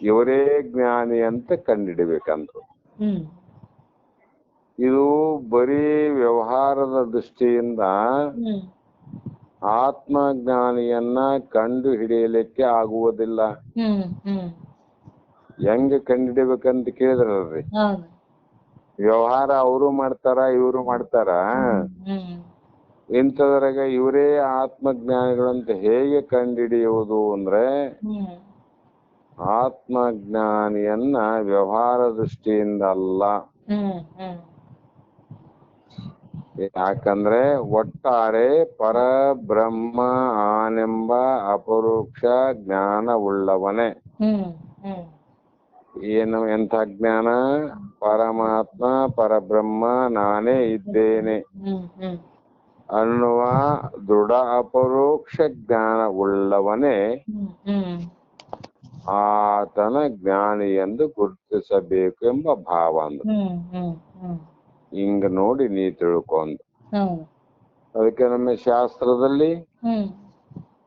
ಇವರೇ ಜ್ಞಾನಿ ಅಂತ ಕಂಡಿಡಿಬೇಕಂದ್ರು. ಹ್ಮ್ ಇದು ಬರೀ ವ್ಯವಹಾರದ ದೃಷ್ಟಿಯಿಂದ ಹ್ಮ್ ಆತ್ಮಜ್ಞಾನಿಯನ್ನ ಕಂಡು ಹಿಡಿಯಲಿಕ್ಕೆ ಆಗುವುದಿಲ್ಲ. ಹ್ಮ್ ಹ್ಮ್ ಹೆಂಗ್ ಕಂಡಿಡಿಬೇಕಂತ ಕೇಳಿದ್ರಲ್ರಿ, ಹೌದು. ವ್ಯವಹಾರ ಅವರು ಮಾಡ್ತಾರ, ಇವರು ಮಾಡ್ತಾರ, ಹ್ಮ್ ಇಂಥದ್ರಾಗ ಇವರೇ ಆತ್ಮಜ್ಞಾನಿಗಳಂತ ಹೇಗೆ ಕಂಡುಹಿಡಿಯುವುದು ಅಂದ್ರೆ ಹ್ಮ್ ಆತ್ಮಜ್ಞಾನಿಯನ್ನ ವ್ಯವಹಾರ ದೃಷ್ಟಿಯಿಂದ ಅಲ್ಲ. ಹ್ಮ್ ಹ್ಮ್ ಯಾಕಂದ್ರೆ ಒಟ್ಟಾರೆ ಪರಬ್ರಹ್ಮ ಆನೆಂಬ ಅಪರೋಕ್ಷ ಜ್ಞಾನವುಳ್ಳವನೇ. ಹ್ಮ್ ಹ್ಮ್ ಏನು ಎಂಥ ಜ್ಞಾನ? ಪರಮಾತ್ಮ ಪರಬ್ರಹ್ಮ ನಾನೇ ಇದ್ದೇನೆ ಹ್ಮ್ ಹ್ಮ್ ಅನ್ನುವ ದೃಢ ಅಪರೋಕ್ಷ ಜ್ಞಾನವುಳ್ಳವನೇ ಹ್ಮ್ ಹ್ಮ್ ಆತನ ಜ್ಞಾನಿ ಎಂದು ಗುರುತಿಸಬೇಕು ಎಂಬ ಭಾವ ಅಂದ್ರು. ಹ್ಮ್ ಹ್ಮ್ ಹ್ಮ್ ಹಿಂಗ ನೋಡಿ ನೀ ತಿಳ್ಕೊಂಡ್. ಹೌದು. ಅದಕ್ಕೆ ನಮ್ಮ ಶಾಸ್ತ್ರದಲ್ಲಿ ಹ್ಮ್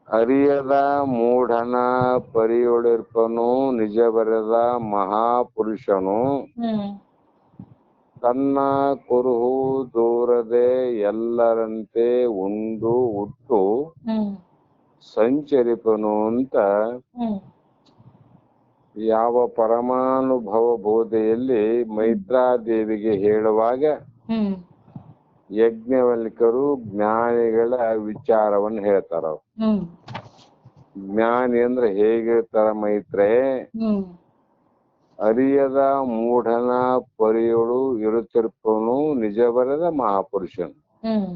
ಅರಿಯದ ಮೂಢನ ಪರಿಯೊಳಿರ್ಪನು ನಿಜ ಬರೆದ ಮಹಾಪುರುಷನು ಹ್ಮ್ ತನ್ನ ಕುರುಹು ದೂರದೆ ಎಲ್ಲರಂತೆ ಉಂಡು ಹುಟ್ಟು ಹ್ಮ್ ಸಂಚರಿಪನು ಅಂತ ಹ್ಮ್ ಯಾವ ಪರಮಾನುಭವ ಬೋಧೆಯಲ್ಲಿ ಮೈತ್ರಾದೇವಿಗೆ ಹೇಳುವಾಗ ಹ್ಮ್ ಯಜ್ಞವಲ್ಕರು ಜ್ಞಾನಿಗಳ ವಿಚಾರವನ್ನು ಹೇಳ್ತಾರ. ಹ್ಮ್ ಜ್ಞಾನಿ ಅಂದ್ರೆ ಹೇಗಿರ್ತಾರ ಮೈತ್ರೆ? ಹ್ಮ್ ಅರಿಯದ ಮೂಢನ ಪರಿಯೊಳು ಇರುತ್ತಿರ್ಪನು ನಿಜ ಬರೆದ ಮಹಾಪುರುಷನು. ಹ್ಮ್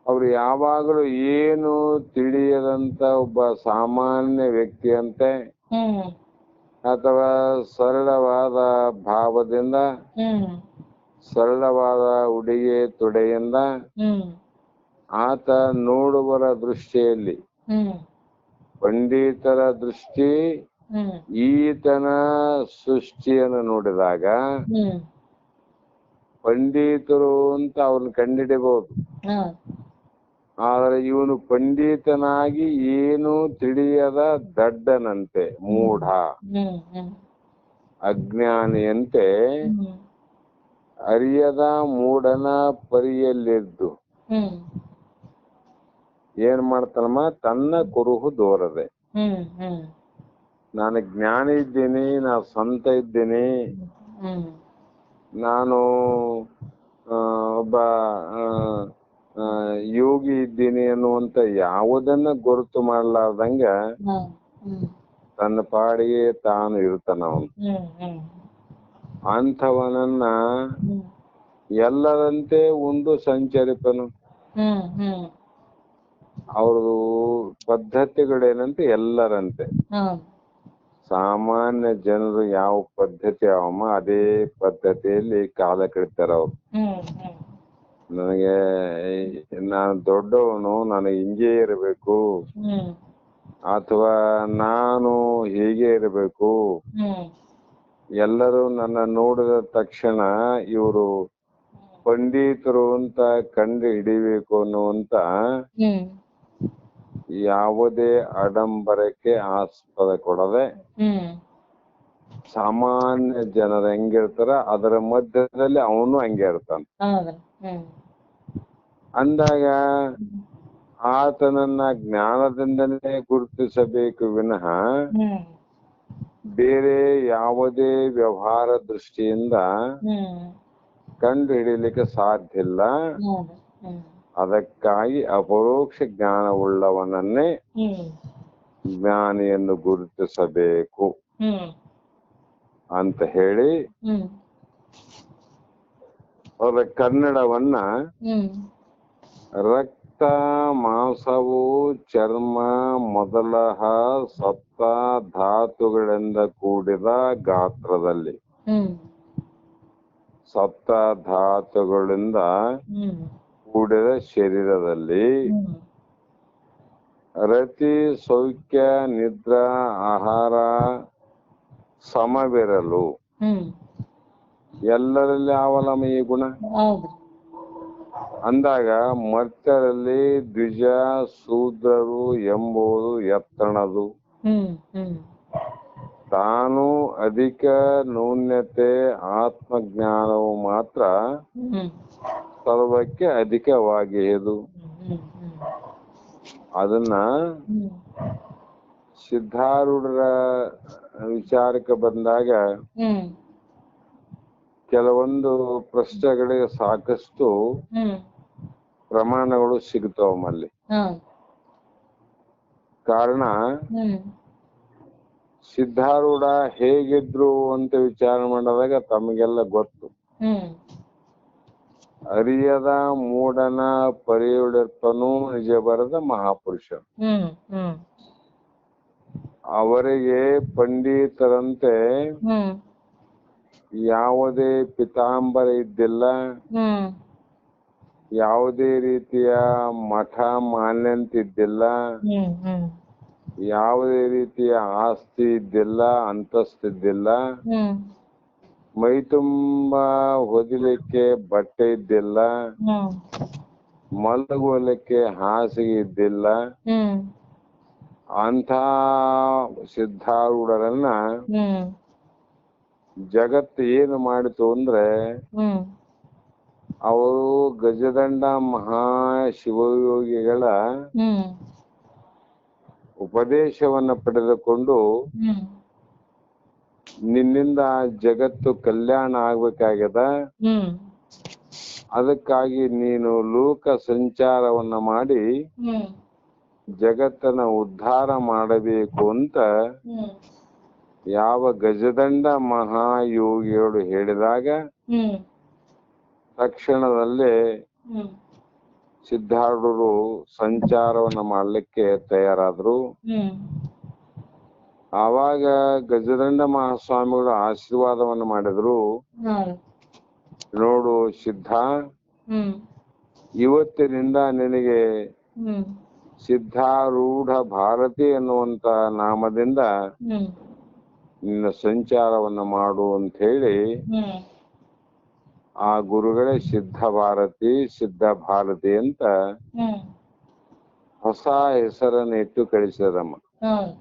ಅವ್ರು ಯಾವಾಗಲೂ ಏನು ತಿಳಿಯದಂತ ಒಬ್ಬ ಸಾಮಾನ್ಯ ವ್ಯಕ್ತಿಯಂತೆ ಹ್ಮ್ ಅಥವಾ ಸರಳವಾದ ಭಾವದಿಂದ ಹ್ಮ್ ಸರಳವಾದ ಉಡುಗೆ ತೊಡೆಯಿಂದ ಹ್ಮ್ ಆತ ನೋಡುವರ ದೃಷ್ಟಿಯಲ್ಲಿ ಹ್ಮ್ ಪಂಡಿತರ ದೃಷ್ಟಿ ಹ್ಮ್ ಈತನ ಸೃಷ್ಟಿಯನ್ನು ನೋಡಿದಾಗ ಹ್ಮ್ ಪಂಡಿತರು ಅಂತ ಅವ್ರನ್ನ ಕಂಡಿಡಿಬಹುದು. ಹೌದು. ಆದರೆ ಇವನು ಪಂಡಿತನಾಗಿ ಏನು ತಿಳಿಯದ ದಡ್ಡನಂತೆ, ಮೂಢ ಹ್ಮ್ ಹ್ಮ್ ಅಜ್ಞಾನಿಯಂತೆ ಹ್ಮ್ ಅರಿಯದ ಮೂಢನ ಪರಿಯಲ್ಲಿದ್ದು ಹ್ಮ್ ಏನ್ ಮಾಡ್ತಾನಮ್ಮ? ತನ್ನ ಕುರುಹು ದೋರದೆ. ಹ್ಮ್ ಹ್ಮ್ ನಾನು ಜ್ಞಾನಿ ಇದ್ದೀನಿ, ನಾನು ಸ್ವಂತ ಇದ್ದೀನಿ, ಹ್ಮ್ ನಾನು ಒಬ್ಬ ಯೋಗಿ ಇದ್ದೀನಿ ಅನ್ನುವಂತ ಯಾವುದನ್ನ ಗುರುತು ಮಾಡಲಾರ್ದಂಗ ಹ್ಮ್ ತನ್ನ ಪಾಡಿಗೆ ತಾನು ಇರ್ತಾನ ಅವನು. ಹ್ಮ್ ಹ್ಮ್ ಅಂಥವನನ್ನ ಹ್ಮ್ ಎಲ್ಲರಂತೆ ಉಂಡು ಸಂಚರಿಪನು. ಹ್ಮ್ ಹ್ಮ್ ಅವ್ರದ್ದು ಪದ್ಧತಿಗಳೇನಂತೆ ಎಲ್ಲರಂತೆ. ಹೌದು. ಸಾಮಾನ್ಯ ಜನರು ಯಾವ ಪದ್ಧತಿ ಅವಮ್ಮ ಅದೇ ಪದ್ಧತಿಯಲ್ಲಿ ಕಾಲ ಕಳಿತಾರ ಅವ್ರು. ಹ್ಮ್ ಹ್ಮ್ ನನಗೆ ನಾನು ದೊಡ್ಡವನು, ನನಗೆ ಹಿಂಗೆ ಇರಬೇಕು, ಹ್ಮ್ ಅಥವಾ ನಾನು ಹೀಗೆ ಇರಬೇಕು, ಹ್ಮ್ ಎಲ್ಲರೂ ನನ್ನ ನೋಡಿದ ತಕ್ಷಣ ಇವರು ಪಂಡಿತರು ಅಂತ ಕಂಡು ಹಿಡಿಬೇಕು ಅನ್ನುವಂತ ಹ್ಮ್ ಯಾವುದೇ ಆಡಂಬರಕ್ಕೆ ಆಸ್ಪದ ಕೊಡದೆ ಹ್ಮ್ ಸಾಮಾನ್ಯ ಜನರು ಹೆಂಗಿರ್ತಾರ ಅದರ ಮಧ್ಯದಲ್ಲಿ ಅವನು ಹಂಗೆ ಇರ್ತಾನ. ಹೌದು. ಹ್ಮ್ ಅಂದಾಗ ಆತನನ್ನ ಜ್ಞಾನದಿಂದಲೇ ಗುರುತಿಸಬೇಕು ವಿನಃ ಹ್ಮ್ ಬೇರೆ ಯಾವುದೇ ವ್ಯವಹಾರ ದೃಷ್ಟಿಯಿಂದ ಹ್ಮ್ ಕಂಡು ಹಿಡಿಯಲಿಕ್ಕೆ ಸಾಧ್ಯ ಇಲ್ಲ. ಹೌದು. ಹ್ಮ್ ಅದಕ್ಕಾಗಿ ಅಪರೋಕ್ಷ ಜ್ಞಾನವುಳ್ಳವನನ್ನೇ ಹ್ಮ್ ಜ್ಞಾನಿಯನ್ನು ಗುರುತಿಸಬೇಕು ಹ್ಮ್ ಅಂತ ಹೇಳಿ ಹ್ಮ್ ಅವರ ಕನ್ನಡವನ್ನ ಹ್ಮ್ ರಕ್ತ ಮಾಂಸವು ಚರ್ಮ ಮೊದಲಹ ಸಪ್ತ ಧಾತುಗಳಿಂದ ಕೂಡಿದ ಗಾತ್ರದಲ್ಲಿ, ಹ್ಮ್ ಸಪ್ತ ಧಾತುಗಳಿಂದ ಹ್ಮ್ ಕೂಡಿದ ಶರೀರದಲ್ಲಿ ಹ್ಮ್ ರತಿ ಸೌಖ್ಯ ನಿದ್ರಾ ಆಹಾರ ಸಮವಿರಲು ಹ್ಮ್ ಎಲ್ಲರಲ್ಲಿ ಅವಲಂಬ ಈ ಗುಣ ಹೌದು. ಅಂದಾಗ ಮರ್ತ್ಯರಲ್ಲಿ ದ್ವಿಜ ಶೂದ್ರರು ಎಂಬುದು ಎತ್ತಣದು. ಹ್ಮ್ ಹ್ಮ್ ತಾನು ಅಧಿಕ ನ್ಯೂನ್ಯತೆ ಆತ್ಮಜ್ಞಾನವು ಮಾತ್ರ ಹ್ಮ್ ಸರ್ವಕ್ಕೆ ಅಧಿಕವಾಗಿಯದು. ಹ್ಮ್ ಹ್ಮ್ ಅದನ್ನ ಹ್ಮ್ ಸಿದ್ಧಾರೂಢರ ವಿಚಾರಕ್ಕೆ ಬಂದಾಗ ಹ್ಮ್ ಕೆಲವೊಂದು ಪ್ರಶ್ನೆಗಳಿಗೆ ಸಾಕಷ್ಟು ಹ್ಮ್ ಪ್ರಮಾಣಗಳು ಸಿಗ್ತಾವ ಅಲ್ಲಿ. ಹೌದು. ಕಾರಣ ಹ್ಮ್ ಸಿದ್ಧಾರೂಢ ಹೇಗಿದ್ರು ಅಂತ ವಿಚಾರ ಮಾಡಿದಾಗ ತಮಗೆಲ್ಲ ಗೊತ್ತು. ಹ್ಮ್ ಅರಿಯದ ಮೂಢನ ಪರಿಯುಳಿರ್ಪನು ನಿಜ ಬರದ ಮಹಾಪುರುಷ. ಹ್ಮ್ ಹ್ಮ್ ಅವರಿಗೆ ಪಂಡಿತರಂತೆ ಹ್ಮ್ ಯಾವುದೇ ಪಿತಾಂಬರ ಇದ್ದಿಲ್ಲ, ಹ್ಮ್ ಯಾವುದೇ ರೀತಿಯ ಮಠ ಮಾನ್ಯಂತಿದ್ದಿಲ್ಲ, ಹ್ಮ್ ಹ್ಮ್ ಯಾವುದೇ ರೀತಿಯ ಆಸ್ತಿ ಇದ್ದಿಲ್ಲ, ಅಂತಸ್ತಿದ್ದಿಲ್ಲ, ಹ್ಮ್ ಮೈ ತುಂಬಾ ಹೊದಿಲಿಕ್ಕೆ ಬಟ್ಟೆ ಇದ್ದಿಲ್ಲ, ಹ್ಮ್ ಮಲಗುವಲಿಕ್ಕೆ ಹಾಸಿಗೆ ಇದ್ದಿಲ್ಲ. ಹ್ಮ್ ಅಂಥ ಸಿದ್ಧಾರೂಢರನ್ನ ಹ್ಮ್ ಜಗತ್ತು ಏನು ಮಾಡಿತು ಅಂದ್ರೆ, ಹ್ಮ್ ಅವರು ಗಜದಂಡ ಮಹಾಶಿವಯೋಗಿಗಳ ಹ್ಮ್ ಉಪದೇಶವನ್ನ ಪಡೆದುಕೊಂಡು ಹ್ಮ್ ನಿನ್ನಿಂದ ಜಗತ್ತು ಕಲ್ಯಾಣ ಆಗ್ಬೇಕಾಗ್ಯದ, ಹ್ಮ್ ಅದಕ್ಕಾಗಿ ನೀನು ಲೋಕ ಸಂಚಾರವನ್ನ ಮಾಡಿ ಹ್ಮ್ ಜಗತ್ತನ್ನ ಉದ್ಧಾರ ಮಾಡಬೇಕು ಅಂತ ಹ್ಮ್ ಯಾವ ಗಜದಂಡ ಮಹಾಯೋಗಿಗಳು ಹೇಳಿದಾಗ ಹ್ಮ್ ತಕ್ಷಣದಲ್ಲೇ ಹ್ಮ್ ಸಿದ್ಧಾರೂಢರು ಸಂಚಾರವನ್ನ ಮಾಡಲಿಕ್ಕೆ ತಯಾರಾದ್ರು. ಹ್ಮ್ ಆವಾಗ ಗಜದಂಡ ಮಹಾಸ್ವಾಮಿಗಳು ಆಶೀರ್ವಾದವನ್ನು ಮಾಡಿದ್ರು. ಹೌದು. ನೋಡು ಸಿದ್ಧ, ಹ್ಮ್ ಇವತ್ತಿನಿಂದ ನಿನಗೆ ಹ್ಮ್ ಸಿದ್ಧಾರೂಢ ಭಾರತಿ ಎನ್ನುವಂತ ನಾಮದಿಂದ ಹ್ಮ್ ನಿನ್ನ ಸಂಚಾರವನ್ನ ಮಾಡು ಅಂತ ಹೇಳಿ ಹ್ಮ್ ಆ ಗುರುಗಳೇ ಸಿದ್ಧ ಭಾರತಿ ಅಂತ ಹ್ಮ್ ಹೊಸ ಹೆಸರನ್ನು ಇಟ್ಟು ಕಳಿಸಿದಮ್ಮ. ಹೌದು.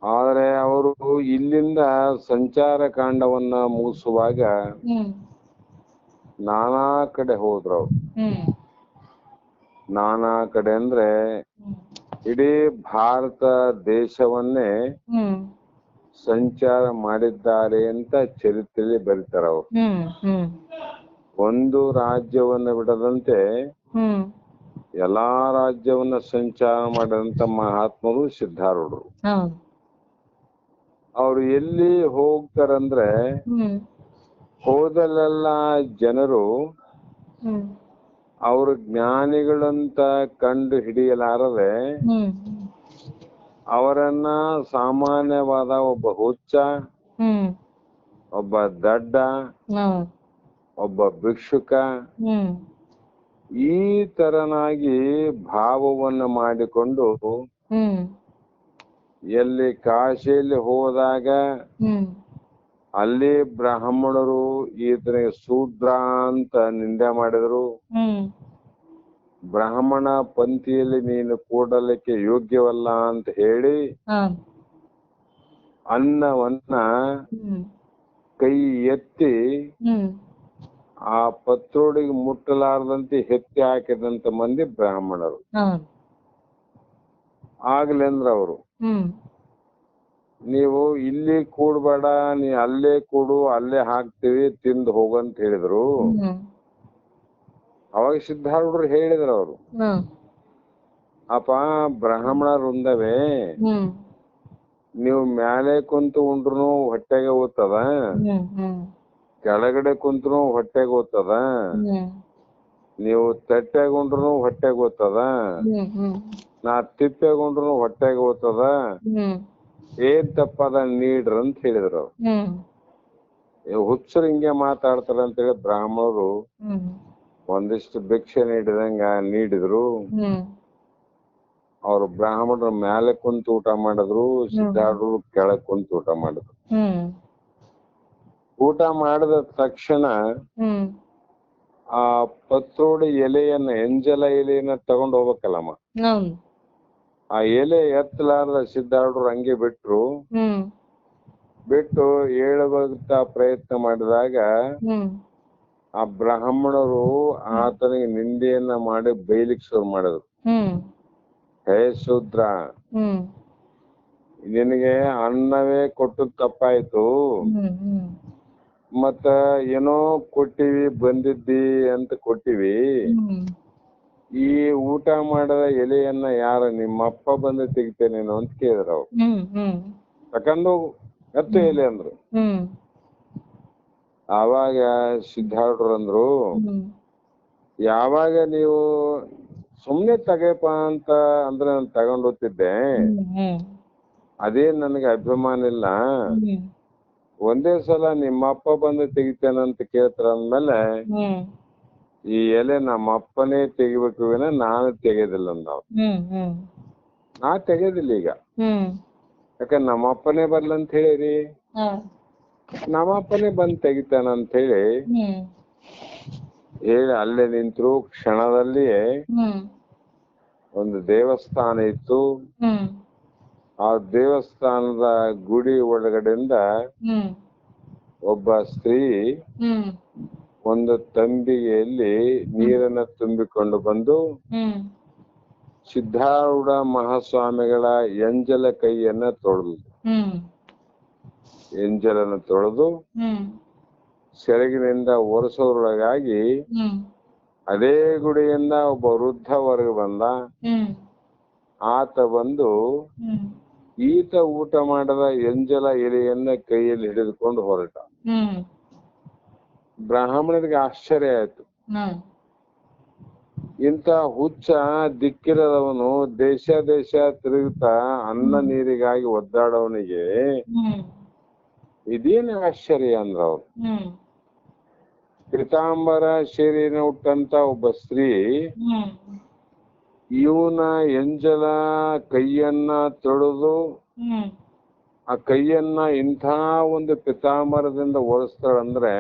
ಆದರೆ ಅವರು ಇಲ್ಲಿಂದ ಸಂಚಾರ ಕಾಂಡವನ್ನ ಮುಗಿಸುವಾಗ ಹ್ಮ್ ನಾನಾ ಕಡೆ ಹೋದ್ರು ಅವ್ರು. ಹ್ಮ್ ನಾನಾ ಕಡೆ ಅಂದ್ರೆ ಹ್ಮ್ ಇಡೀ ಭಾರತ ದೇಶವನ್ನೇ ಹ್ಮ್ ಸಂಚಾರ ಮಾಡಿದ್ದಾರೆ ಅಂತ ಚರಿತ್ರೆಯಲ್ಲಿ ಬರೀತಾರ ಅವರು. ಹ್ಮ್ ಹ್ಮ್ ಒಂದು ರಾಜ್ಯವನ್ನ ಬಿಡದಂತೆ ಹ್ಮ್ ಎಲ್ಲಾ ರಾಜ್ಯವನ್ನ ಸಂಚಾರ ಮಾಡಿದಂತ ಮಹಾತ್ಮರು ಸಿದ್ಧಾರೂಢರು. ಹೌದು. ಅವ್ರು ಎಲ್ಲಿ ಹೋಗ್ತಾರಂದ್ರೆ ಹ್ಮ್ ಹೋದಲ್ಲೆಲ್ಲ ಜನರು ಹ್ಮ್ ಅವರು ಜ್ಞಾನಿಗಳಂತ ಕಂಡು ಹಿಡಿಯಲಾರದೆ ಹ್ಮ್ ಅವರನ್ನ ಸಾಮಾನ್ಯವಾದ ಒಬ್ಬ ಹುಚ್ಚ, ಹ್ಮ್ ಒಬ್ಬ ದಡ್ಡ, ಹೌದು. ಒಬ್ಬ ಭಿಕ್ಷುಕ ಹ್ಮ್ ಈ ತರನಾಗಿ ಭಾವವನ್ನು ಮಾಡಿಕೊಂಡು ಹ್ಮ್ ಎಲ್ಲಿ ಕಾಶಿಯಲ್ಲಿ ಹೋದಾಗ ಹ್ಮ್ ಅಲ್ಲಿ ಬ್ರಾಹ್ಮಣರು ಈತನಿಗೆ ಶೂದ್ರ ಅಂತ ನಿಂದೆ ಮಾಡಿದ್ರು. ಹ್ಮ್ ಬ್ರಾಹ್ಮಣ ಪಂಥಿಯಲ್ಲಿ ನೀನು ಕೂಡಲಿಕ್ಕೆ ಯೋಗ್ಯವಲ್ಲ ಅಂತ ಹೇಳಿ ಹೌದು. ಅನ್ನವನ್ನ ಹ್ಮ್ ಕೈ ಎತ್ತಿ ಹ್ಮ್ ಆ ಪತ್ರೋಡಿಗೆ ಮುಟ್ಟಲಾರದಂತೆ ಎತ್ತಿ ಹಾಕಿದಂತ ಮಂದಿ ಬ್ರಾಹ್ಮಣರು. ಹೌದು. ಆಗ್ಲೇಂದ್ರ ಅವರು, ಹ್ಮ್ ನೀವು ಇಲ್ಲಿ ಕೂಡ್ಬೇಡ, ನೀ ಅಲ್ಲೇ ಕೂಡು, ಅಲ್ಲೇ ಹಾಕ್ತಿವಿ, ತಿಂದು ಹೋಗಂತ ಹೇಳಿದ್ರು. ಹ್ಮ್ ಅವಾಗ ಸಿದ್ಧಾರೂಢರು ಹೇಳಿದ್ರು ಅವರು, ಹ್ಮ್ ಅಪ್ಪ ಬ್ರಾಹ್ಮಣ ವೃಂದವೇ, ಹ್ಮ್ ನೀವು ಮ್ಯಾಲೆ ಕುಂತು ಉಂಡ್ರು ಹೊಟ್ಟೆಗೆ ಓದ್ತದ, ಹ್ಮ್ ಹ್ಮ್ ಕೆಳಗಡೆ ಕುಂತ್ರು ಹೊಟ್ಟೆಗೆ ಓದ್ತದ, ಹ್ಮ್ ನೀವು ತಟ್ಟೆಗೊಂಡ್ರು ಹೊಟ್ಟೆಗೆ ಓದ್ತದ, ಹ್ಮ್ ಹ್ಮ್ ನಾ ತಿಪ್ಪೆಗೊಂಡ್ರು ಹೊಟ್ಟೆಗೆ ಓದ್ತದ, ಹ್ಮ್ ಏನ್ ತಪ್ಪದ ನೀಡ್ರ ಅಂತ ಹೇಳಿದ್ರು. ಹ್ಮ್ ಹುಚ್ಚರು ಹಿಂಗೆ ಮಾತಾಡ್ತಾರ ಅಂತೇಳಿ ಬ್ರಾಹ್ಮಣರು ಹ್ಮ್ ಒಂದಿಷ್ಟು ಭಿಕ್ಷೆ ನೀಡಿದ್ರು. ಹ್ಮ್ ಅವ್ರು ಬ್ರಾಹ್ಮಣರ ಮೇಲೆ ಕುಂತು ಊಟ ಮಾಡಿದ್ರು, ಸಿದ್ಧಾರೂಢರು ಕೆಳಗ್ ಕುಂತು ಊಟ ಮಾಡಿದ್ರು. ಹ್ಮ್ ಊಟ ಮಾಡಿದ ತಕ್ಷಣ ಹ್ಮ್ ಆ ಪತ್ರೋಡಿ ಎಲೆಯನ್ನ, ಎಂಜಲ ಎಲೆಯನ್ನ ತಗೊಂಡು ಹೋಗ್ಬೇಕಲ್ಲಮ್ಮ, ಹೌದು. ಆ ಎಲೆ ಎತ್ತಲಾರ್ದ ಸಿದ್ಧಾರೂಢರು ಹಂಗೆ ಬಿಟ್ರು. ಹ್ಮ್ ಬಿಟ್ಟು ಏಳುವಂತ ಪ್ರಯತ್ನ ಮಾಡಿದಾಗ ಹ್ಮ್ ಆ ಬ್ರಾಹ್ಮಣರು ಆತನಿಗೆ ನಿಂದೆಯನ್ನ ಮಾಡಿ ಬೈಲಿಕ್ಕೆ ಶುರು ಮಾಡಿದ್ರು. ಹ್ಮ್ ಹೇ ಶೂದ್ರ, ಹ್ಮ್ ನಿನಗೆ ಅನ್ನವೇ ಕೊಟ್ಟು ತಪ್ಪಾಯ್ತು, ಹ್ಮ್ ಹ್ಮ್ ಮತ್ತ ಏನೋ ಕೊಟ್ಟಿವಿ ಬಂದಿದ್ದಿ ಅಂತ ಕೊಟ್ಟಿವಿ, ಹ್ಮ್ ಈ ಊಟ ಮಾಡದ ಎಲೆಯನ್ನ ಯಾರ ನಿಮ್ಮಪ್ಪ ಬಂದು ತೆಗಿತೇನೇನೋ ಅಂತ ಕೇಳಿದ್ರು ಅವ್ರು. ತಕೊಂಡು ಎತ್ತು ಎಲೆ ಅಂದ್ರು. ಆವಾಗ ಸಿದ್ಧಾರ್ಥರು ಅಂದ್ರು, ಯಾವಾಗ ನೀವು ಸುಮ್ನೆ ತಗಪ್ಪ ಅಂತ ಅಂದ್ರೆ ನಾನು ತಗೊಂಡ್ ಹೋಗ್ತಿದ್ದೆ, ಅದೇನ್ ನನಗೆ ಅಭಿಮಾನ ಇಲ್ಲ. ಒಂದೇ ಸಲ ನಿಮ್ಮಪ್ಪ ಬಂದು ತೆಗಿತೇನಂತ ಕೇಳ್ತಾರ ಅಂದ್ಮೇಲೆ ಈ ಎಲೆ ನಮ್ಮಪ್ಪನೇ ತೆಗಿಬೇಕು ವಿನ ನಾನು ತೆಗೆದಿಲ್ಲ ಅಂದವ್. ನಾ ತೆಗೆದಿಲ್ಲ ಈಗ, ಯಾಕಂದ್ರೆ ನಮ್ಮಪ್ಪನೇ ಬರ್ಲಂತ ಹೇಳಿರಿ, ನಮ್ಮಪ್ಪನೇ ಬಂದ್ ತೆಗಿತಾನಂತ ಹೇಳಿ ಅಲ್ಲೇ ನಿಂತ್ರು. ಕ್ಷಣದಲ್ಲಿಯೇ ಒಂದು ದೇವಸ್ಥಾನ ಇತ್ತು. ಆ ದೇವಸ್ಥಾನದ ಗುಡಿ ಒಳಗಡೆಯಿಂದ ಒಬ್ಬ ಸ್ತ್ರೀ ಒಂದು ತಂಬಿಗೆಯಲ್ಲಿ ನೀರನ್ನ ತುಂಬಿಕೊಂಡು ಬಂದು ಸಿದ್ಧಾರೂಢ ಮಹಾಸ್ವಾಮಿಗಳ ಎಂಜಲ ಕೈಯನ್ನ ತೊಳೆದು, ಎಂಜಲನ್ನು ತೊಳೆದು ಸೆರಗಿನಿಂದ ಒರೆಸೋದ್ರೊಳಗಾಗಿ ಅದೇ ಗುಡಿಯಿಂದ ಒಬ್ಬ ವೃದ್ಧ ಹೊರಗೆ ಬಂದ. ಆತ ಬಂದು ಈತ ಊಟ ಮಾಡದ ಎಂಜಲ ಎಲೆಯನ್ನ ಕೈಯಲ್ಲಿ ಹಿಡಿದುಕೊಂಡು ಹೊರಟ. ಬ್ರಾಹ್ಮಣರಿಗೆ ಆಶ್ಚರ್ಯ ಆಯ್ತು. ಇಂಥ ಹುಚ್ಚ ದಿಕ್ಕಿರದವನು ದೇಶ ದೇಶ ತಿರುಗುತ್ತಾ ಅನ್ನ ನೀರಿಗಾಗಿ ಒದ್ದಾಡವನಿಗೆ ಇದೇನು ಆಶ್ಚರ್ಯ ಅಂದ್ರ ಅವ್ರು. ಪೀತಾಂಬರ ಶರೀರ ಹುಟ್ಟಂತ ಒಬ್ಬ ಸ್ತ್ರೀ ಇವನ ಎಂಜಲ ಕೈಯನ್ನ ತೊಳೆದು ಆ ಕೈಯನ್ನ ಇಂಥ ಒಂದು ಪಿತಾಂಬರದಿಂದ ಒರೆಸ್ತಾಳಂದ್ರೆ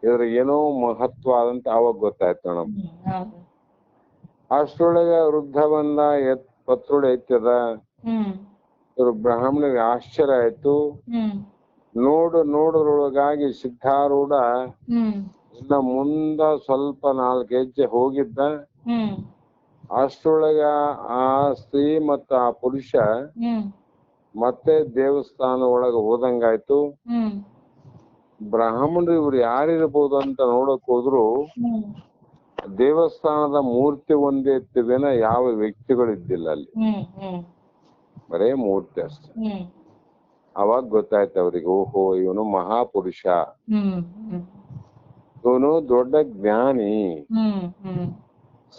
ಇದ್ರ ಏನೋ ಮಹತ್ವ ಆದಂತ ಅವಾಗ ಗೊತ್ತಾಯ್ತು ನಮ್ಗೆ. ಅಷ್ಟರೊಳಗೆ ವೃದ್ಧ ಬಂದ ಪತ್ರುಡೆ ಎತ್ತದ. ಇವ್ರು ಬ್ರಾಹ್ಮಣರಿಗೆ ಆಶ್ಚರ್ಯ ಆಯ್ತು. ನೋಡೋದ್ರೊಳಗಾಗಿ ಸಿದ್ಧಾರೂಢ ಇನ್ನ ಮುಂದ ಸ್ವಲ್ಪ 4 ಹೆಜ್ಜೆ ಹೋಗಿದ್ದ. ಅಷ್ಟರೊಳಗ ಆ ಸ್ತ್ರೀ ಮತ್ತ ಆ ಪುರುಷ ಮತ್ತೆ ದೇವಸ್ಥಾನ ಒಳಗ ಹೋದಂಗಾಯ್ತು. ಬ್ರಾಹ್ಮಣರು ಇವ್ರು ಯಾರಿರ್ಬೋದು ಅಂತ ನೋಡಕ್ ಹೋದ್ರು ದೇವಸ್ಥಾನದ ಮೂರ್ತಿ ಒಂದೇ ಇತ್ತಿವೇನ, ಯಾವ ವ್ಯಕ್ತಿಗಳಿದ್ದಿಲ್ಲ ಅಲ್ಲಿ, ಬರೇ ಮೂರ್ತಿ ಅಷ್ಟೆ. ಅವಾಗ ಗೊತ್ತಾಯ್ತು ಅವ್ರಿಗೆ, ಓಹೋ ಇವನು ಮಹಾಪುರುಷ, ಇವನು ದೊಡ್ಡ ಜ್ಞಾನಿ,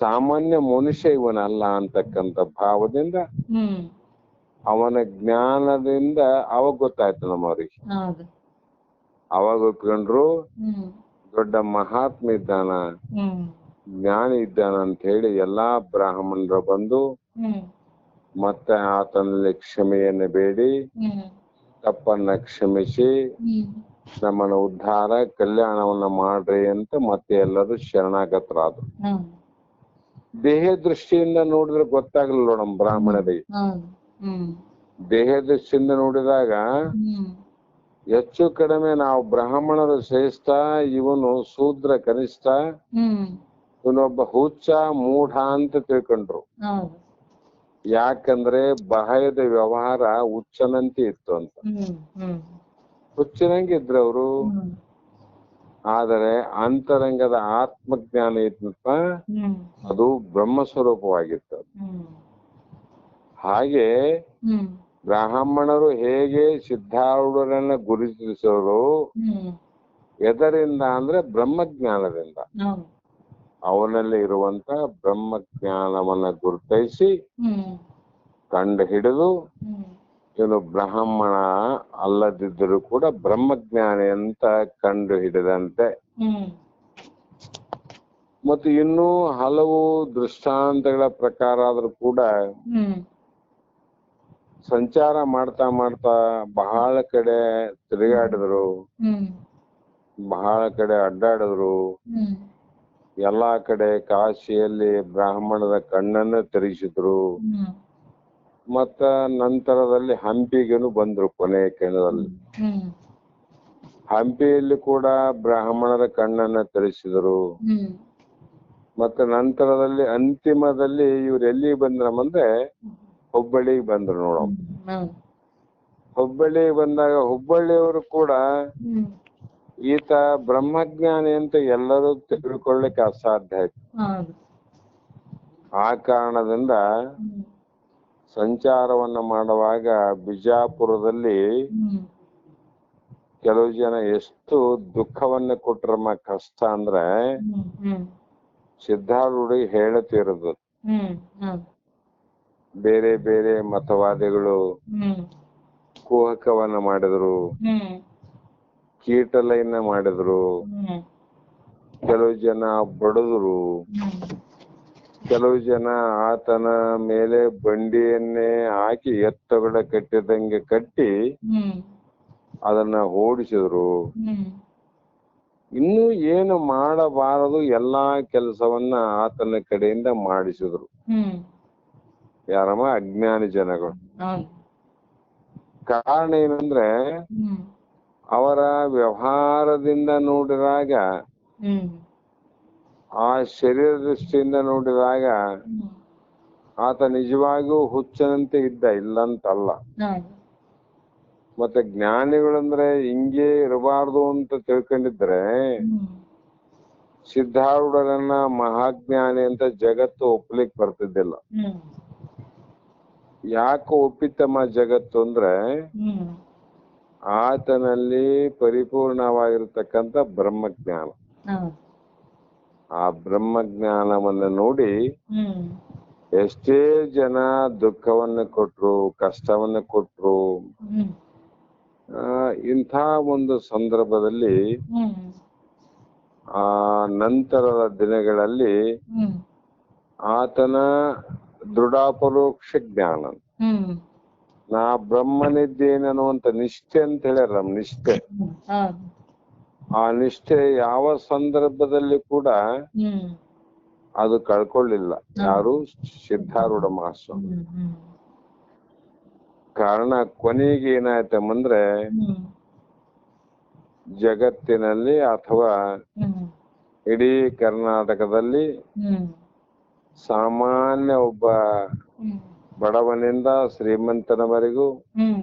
ಸಾಮಾನ್ಯ ಮನುಷ್ಯ ಇವನಲ್ಲ ಅಂತಕ್ಕಂಥ ಭಾವದಿಂದ ಅವನ ಜ್ಞಾನದಿಂದ ಅವಾಗ ಗೊತ್ತಾಯ್ತು ನಮ್ಮವ್ರಿಗೆ. ಅವಾಗ ಒಪ್ಕೊಂಡ್ರು ದೊಡ್ಡ ಮಹಾತ್ಮ ಇದ್ದಾನ, ಜ್ಞಾನಿ ಇದ್ದಾನ ಅಂತ ಹೇಳಿ ಎಲ್ಲಾ ಬ್ರಾಹ್ಮಣರು ಬಂದು ಮತ್ತೆ ಆತನಲ್ಲಿ ಕ್ಷಮೆಯನ್ನು ಬೇಡಿ ತಪ್ಪನ್ನ ಕ್ಷಮಿಸಿ ನಮ್ಮನ್ನ ಉದ್ಧಾರ ಕಲ್ಯಾಣವನ್ನ ಮಾಡ್ರಿ ಅಂತ ಮತ್ತೆ ಎಲ್ಲರೂ ಶರಣಾಗತರಾದ್ರು. ದೇಹ ದೃಷ್ಟಿಯಿಂದ ನೋಡಿದ್ರೆ ಗೊತ್ತಾಗ್ಲಿಲ್ಲ ನಮ್ಮ ಬ್ರಾಹ್ಮಣರಿಗೆ. ದೇಹ ದೃಷ್ಟಿಯಿಂದ ನೋಡಿದಾಗ ಹೆಚ್ಚು ಕಡಿಮೆ ನಾವು ಬ್ರಾಹ್ಮಣರು ಶ್ರೇಷ್ಠ, ಇವನು ಶೂದ್ರ ಕನಿಷ್ಠ, ಇವನೊಬ್ಬ ಹುಚ್ಚ ಮೂಢ ಅಂತ ತಿಳ್ಕೊಂಡ್ರು. ಯಾಕಂದ್ರೆ ಬಾಹ್ಯದ ವ್ಯವಹಾರ ಹುಚ್ಚನಂತೆ ಇತ್ತು ಅಂತ, ಹುಚ್ಚನಂಗೆ ಇದ್ರು ಅವರು. ಆದರೆ ಅಂತರಂಗದ ಆತ್ಮಜ್ಞಾನ ಇತ್ತಪ್ಪ, ಅದು ಬ್ರಹ್ಮ ಸ್ವರೂಪವಾಗಿತ್ತು. ಹಾಗೆ ಬ್ರಾಹ್ಮಣರು ಹೇಗೆ ಸಿದ್ಧಾರೂಢರನ್ನ ಗುರುತಿಸೋರು ಎದರಿಂದ ಅಂದ್ರೆ ಬ್ರಹ್ಮಜ್ಞಾನದಿಂದ. ಅವನಲ್ಲಿ ಇರುವಂತ ಬ್ರಹ್ಮಜ್ಞಾನವನ್ನ ಗುರುತಿಸಿ ಕಂಡು ಹಿಡಿದು ಇವನು ಬ್ರಾಹ್ಮಣ ಅಲ್ಲದಿದ್ದರೂ ಕೂಡ ಬ್ರಹ್ಮಜ್ಞಾನಿ ಅಂತ ಕಂಡು ಹಿಡಿದಂತೆ. ಮತ್ತು ಇನ್ನೂ ಹಲವು ದೃಷ್ಟಾಂತಗಳ ಪ್ರಕಾರ ಆದ್ರೂ ಕೂಡ ಸಂಚಾರ ಮಾಡ್ತಾ ಮಾಡ್ತಾ ಬಹಳ ಕಡೆ ತಿರುಗಾಡಿದ್ರು, ಬಹಳ ಕಡೆ ಅಡ್ಡಾಡಿದ್ರು. ಎಲ್ಲಾ ಕಡೆ ಕಾಶಿಯಲ್ಲಿ ಬ್ರಾಹ್ಮಣದ ಕಣ್ಣನ್ನ ತೆರೆಸಿದ್ರು. ಮತ್ತ ನಂತರದಲ್ಲಿ ಹಂಪಿಗೇನು ಬಂದ್ರು. ಕೊನೆಯ ಕ್ಷಣದಲ್ಲಿ ಹಂಪಿಯಲ್ಲಿ ಕೂಡ ಬ್ರಾಹ್ಮಣರ ಕಣ್ಣನ್ನ ತೆರೆಸಿದ್ರು. ಮತ್ತೆ ನಂತರದಲ್ಲಿ ಅಂತಿಮದಲ್ಲಿ ಇವ್ರು ಎಲ್ಲಿ ಬಂದ್ರಮ್ಮಂದ್ರೆ ಹುಬ್ಬಳ್ಳಿಗೆ ಬಂದ್ರು ನೋಡಮ್ಮ. ಹುಬ್ಬಳ್ಳಿಗೆ ಬಂದಾಗ ಹುಬ್ಬಳ್ಳಿಯವರು ಕೂಡ ಈತ ಬ್ರಹ್ಮಜ್ಞಾನಿ ಅಂತ ಎಲ್ಲರೂ ತಿಳ್ಕೊಳ್ಳಿಕ್ಕೆ ಅಸಾಧ್ಯ ಆಯ್ತು. ಆ ಕಾರಣದಿಂದ ಹ್ಮ್ ಸಂಚಾರವನ್ನ ಮಾಡುವಾಗ ಬಿಜಾಪುರದಲ್ಲಿ ಹ್ಮ್ ಕೆಲವು ಜನ ಎಷ್ಟು ದುಃಖವನ್ನ ಕೊಟ್ರಮ್ಮ ಕಷ್ಟ ಅಂದ್ರೆ ಹ್ಮ್ ಹ್ಮ್ ಸಿದ್ಧಾರೂಢಿ ಹೇಳುತ್ತಿರೋದು. ಹ್ಮ್ ಹೌದು. ಬೇರೆ ಬೇರೆ ಮತವಾದಿಗಳು ಹ್ಮ್ ಕುಹಕವನ್ನ ಮಾಡಿದ್ರು, ಹ್ಮ್ ಕೀಟಲೆಯನ್ನ ಮಾಡಿದ್ರು, ಹ್ಮ್ ಕೆಲವು ಜನ ಬಡದ್ರು, ಹ್ಮ್ ಕೆಲವು ಜನ ಆತನ ಮೇಲೆ ಬಂಡಿಯನ್ನೇ ಹಾಕಿ ಎತ್ತುಗಳ ಕಟ್ಟಿದಂಗೆ ಕಟ್ಟಿ ಹ್ಮ್ ಅದನ್ನ ಓಡಿಸಿದ್ರು. ಹ್ಮ್ ಇನ್ನು ಏನು ಮಾಡಬಾರದು ಎಲ್ಲಾ ಕೆಲಸವನ್ನ ಆತನ ಕಡೆಯಿಂದ ಮಾಡಿಸಿದ್ರು. ಹ್ಮ್ ಯಾರಮ್ಮ? ಅಜ್ಞಾನಿ ಜನಗಳು. ಹೌದು. ಕಾರಣ ಏನಂದ್ರೆ ಹ್ಮ್ ಅವರ ವ್ಯವಹಾರದಿಂದ ನೋಡಿದಾಗ, ಹ್ಮ್ ಆ ಶರೀರ ದೃಷ್ಟಿಯಿಂದ ನೋಡಿದಾಗ ಹ್ಮ್ ಆತ ನಿಜವಾಗಿಯೂ ಹುಚ್ಚನಂತೆ ಇದ್ದ, ಇಲ್ಲಂತಲ್ಲ. ಹೌದು. ಮತ್ತೆ ಜ್ಞಾನಿಗಳಂದ್ರೆ ಹಿಂಗೆ ಇರಬಾರ್ದು ಅಂತ ತಿಳ್ಕೊಂಡಿದ್ರೆ ಹ್ಮ್ ಸಿದ್ಧಾರೂಢರನ್ನ ಮಹಾಜ್ಞಾನಿ ಅಂತ ಜಗತ್ತು ಒಪ್ಲಿಕ್ ಬರ್ತಿದ್ದಿಲ್ಲ. ಹ್ಮ್ ಯಾಕೆ ಒಪ್ಪಿತಮ್ಮ ಜಗತ್ತು ಅಂದ್ರೆ ಹ್ಮ್ ಆತನಲ್ಲಿ ಪರಿಪೂರ್ಣವಾಗಿರ್ತಕ್ಕಂಥ ಬ್ರಹ್ಮಜ್ಞಾನ. ಹೌದು. ಆ ಬ್ರಹ್ಮಜ್ಞಾನವನ್ನು ನೋಡಿ ಹ್ಮ್ ಎಷ್ಟೇ ಜನ ದುಃಖವನ್ನು ಕೊಟ್ರು, ಕಷ್ಟವನ್ನು ಕೊಟ್ರು, ಹ್ಮ್ ಇಂಥ ಒಂದು ಸಂದರ್ಭದಲ್ಲಿ ಹ್ಮ್ ಆ ನಂತರದ ದಿನಗಳಲ್ಲಿ ಹ್ಮ್ ಆತನ ದೃಢಾಪರೋಕ್ಷ ಜ್ಞಾನ, ಹ್ಮ್ ನಾ ಬ್ರಹ್ಮನಿದ್ದೇನನ್ನುವಂತ ನಿಷ್ಠೆ ಅಂತ ಹೇಳ್ಯಾರ. ನಿಷ್ಠೆ, ಹೌದು. ಆ ನಿಷ್ಠೆ ಯಾವ ಸಂದರ್ಭದಲ್ಲಿ ಕೂಡ ಹ್ಮ್ ಅದು ಕಳ್ಕೊಳ್ಳಿಲ್ಲ ಯಾರು? ಸಿದ್ಧಾರೂಢ ಮಹಾಸ್ವಾಮಿ. ಹ್ಮ್ ಹ್ಮ್ ಕಾರಣ ಕೊನೆಗೆ ಏನಾಯ್ತಂದ್ರೆ ಹ್ಮ್ ಜಗತ್ತಿನಲ್ಲಿ ಅಥವಾ ಹ್ಮ್ ಇಡೀ ಕರ್ನಾಟಕದಲ್ಲಿ ಹ್ಮ್ ಸಾಮಾನ್ಯ ಒಬ್ಬ ಹ್ಮ್ ಬಡವನಿಂದ ಶ್ರೀಮಂತನವರೆಗೂ, ಹ್ಮ್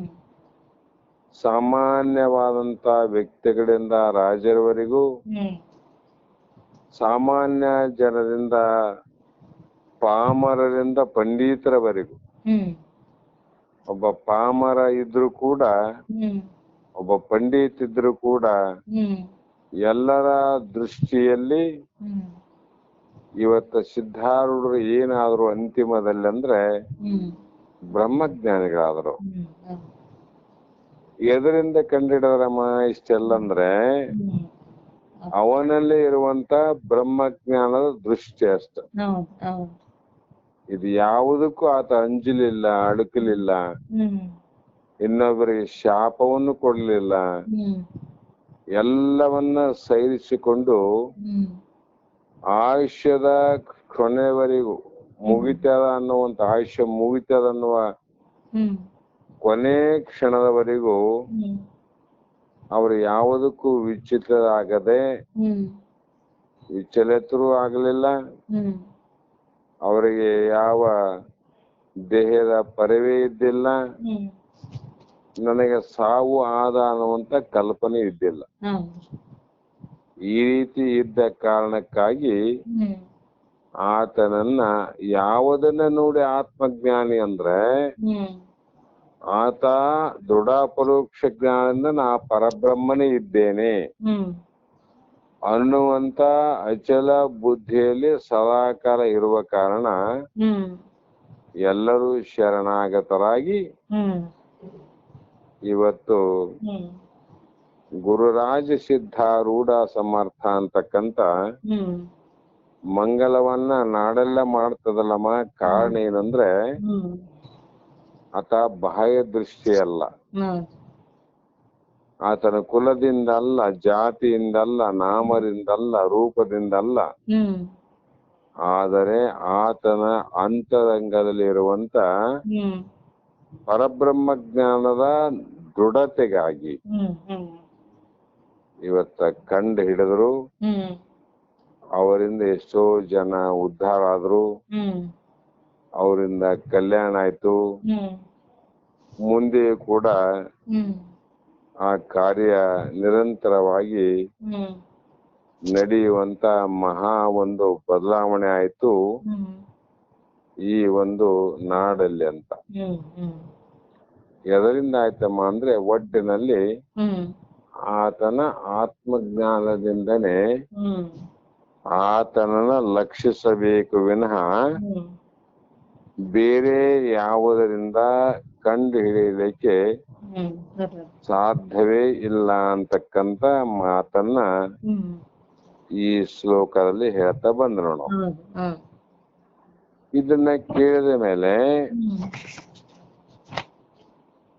ಸಾಮಾನ್ಯವಾದಂತ ವ್ಯಕ್ತಿಗಳಿಂದ ರಾಜರವರೆಗೂ, ಹ್ಮ್ ಸಾಮಾನ್ಯ ಜನರಿಂದ ಪಾಮರರಿಂದ ಪಂಡಿತರವರೆಗೂ, ಹ್ಮ್ ಒಬ್ಬ ಪಾಮರ ಇದ್ರು ಕೂಡ, ಹ್ಮ್ ಒಬ್ಬ ಪಂಡಿತ್ ಇದ್ರು ಕೂಡ, ಹ್ಮ್ ಎಲ್ಲರ ದೃಷ್ಟಿಯಲ್ಲಿ ಹ್ಮ್ ಇವತ್ತು ಸಿದ್ಧಾರೂಢರು ಏನಾದ್ರು ಅಂತಿಮದಲ್ಲಿ ಅಂದ್ರೆ ಹ್ಮ್ ಬ್ರಹ್ಮಜ್ಞಾನಿಗಳಾದ್ರು. ಹ್ಮ್ ಹೌದು. ಎದರಿಂದ ಕಂಡಿಡಿದ್ರಮ್ಮ ಇಷ್ಟೆಲ್ಲಂದ್ರೆ ಹ್ಮ್ ಅವನಲ್ಲಿ ಇರುವಂತ ಬ್ರಹ್ಮಜ್ಞಾನದ ದೃಷ್ಟಿ ಅಷ್ಟ. ಹೌದು ಹೌದು. ಇದು ಯಾವುದಕ್ಕೂ ಆತ ಅಂಜಲಿಲ್ಲ, ಅಡುಕಲಿಲ್ಲ, ಹ್ಮ್ ಇನ್ನೊಬ್ಬರಿಗೆ ಶಾಪವನ್ನು ಕೊಡ್ಲಿಲ್ಲ. ಹ್ಮ್ ಎಲ್ಲವನ್ನ ಸಹಿಸಿಕೊಂಡು ಹ್ಮ್ ಆಯುಷ್ಯದ ಕೊನೆವರೆಗೂ ಮುಗಿತದ ಅನ್ನುವಂತ, ಆಯುಷ್ಯ ಮುಗಿತದ ಅನ್ನುವ ಹ್ಮ್ ಕೊನೆ ಕ್ಷಣದವರೆಗೂ ಹ್ಮ್ ಅವರು ಯಾವುದಕ್ಕೂ ವಿಚಲಿತರಾಗದೆ, ಹ್ಮ್ ವಿಚಲಿತರೂ ಆಗಲಿಲ್ಲ, ಹ್ಮ್ ಅವರಿಗೆ ಯಾವ ದೇಹದ ಪರಿವೇ ಇದ್ದಿಲ್ಲ, ಹ್ಮ್ ನನಗೆ ಸಾವು ಆದ ಅನ್ನುವಂತ ಕಲ್ಪನೆ ಇದ್ದಿಲ್ಲ. ಹೌದು. ಈ ರೀತಿ ಇದ್ದ ಕಾರಣಕ್ಕಾಗಿ ಹ್ಮ್ ಆತನನ್ನ ಯಾವುದನ್ನ ನೋಡಿ ಆತ್ಮಜ್ಞಾನಿ ಅಂದ್ರೆ ಹ್ಮ್ ಆತ ದೃಢಾಪರೋಕ್ಷ ಜ್ಞಾನದಿಂದ ನಾ ಪರಬ್ರಹ್ಮನೇ ಇದ್ದೇನೆ ಹ್ಮ್ ಅನ್ನುವಂತ ಅಚಲ ಬುದ್ಧಿಯಲ್ಲಿ ಸದಾಕಾಲ ಇರುವ ಕಾರಣ ಹ್ಮ್ ಎಲ್ಲರೂ ಶರಣಾಗತರಾಗಿ ಹ್ಮ್ ಇವತ್ತು ಹ್ಮ್ ಗುರುರಾಜ ಸಿದ್ಧಾರೂಢ ಸಮರ್ಥ ಅಂತಕ್ಕಂತ ಹ್ಮ್ ಮಂಗಲವನ್ನ ನಾಡೆಲ್ಲ ಮಾಡ್ತದಲ್ಲಮ್ಮ. ಕಾರಣ ಏನಂದ್ರೆ ಹ್ಮ್ ಆತ ಬಾಹ್ಯ ದೃಷ್ಟಿ ಅಲ್ಲ, ಹೌದು. ಆತನ ಕುಲದಿಂದಲ್ಲ, ಜಾತಿಯಿಂದಲ್ಲ, ನಾಮದಿಂದಲ್ಲ, ರೂಪದಿಂದಲ್ಲ, ಹ್ಮ್ ಆದರೆ ಆತನ ಅಂತರಂಗದಲ್ಲಿ ಇರುವಂತ ಹ್ಮ್ ಪರಬ್ರಹ್ಮ ಜ್ಞಾನದ ದೃಢತೆಗಾಗಿ ಹ್ಮ್ ಹ್ಮ್ ಇವತ್ತ ಕಂಡು ಹಿಡಿದ್ರು. ಹ್ಮ್ ಅವರಿಂದ ಎಷ್ಟೋ ಜನ ಉದ್ಧಾರ ಆದ್ರು, ಹ್ಮ್ ಅವರಿಂದ ಕಲ್ಯಾಣ ಆಯ್ತು. ಹ್ಮ್ ಮುಂದೆ ಕೂಡ ಹ್ಮ್ ಆ ಕಾರ್ಯ ನಿರಂತರವಾಗಿ ಹ್ಮ್ ನಡೆಯುವಂತ ಮಹಾ ಒಂದು ಬದಲಾವಣೆ ಆಯ್ತು. ಹ್ಮ್ ಈ ಒಂದು ನಾಡಲ್ಲಿ ಅಂತ. ಹ್ಮ್ ಹ್ಮ್ ಎದರಿಂದ ಆಯ್ತಮ್ಮ ಅಂದ್ರೆ ಒಟ್ಟಿನಲ್ಲಿ ಹ್ಮ್ ಆತನ ಆತ್ಮಜ್ಞಾನದಿಂದನೇ ಹ್ಮ್ ಆತನನ್ನ ಲಕ್ಷಿಸಬೇಕು ವಿನಃ ಹ್ಮ್ ಬೇರೆ ಯಾವುದರಿಂದ ಕಂಡು ಹಿಡಿಯಲಿಕ್ಕೆ ಹ್ಮ್ ಸಾಧ್ಯವೇ ಇಲ್ಲ ಅಂತಕ್ಕಂತ ಮಾತನ್ನ ಹ್ಮ್ ಈ ಶ್ಲೋಕದಲ್ಲಿ ಹೇಳ್ತಾ ಬಂದ್ರು ನಾವು. ಹೌದು ಹೌದು ಇದನ್ನ ಕೇಳಿದ ಮೇಲೆ ಹ್ಮ್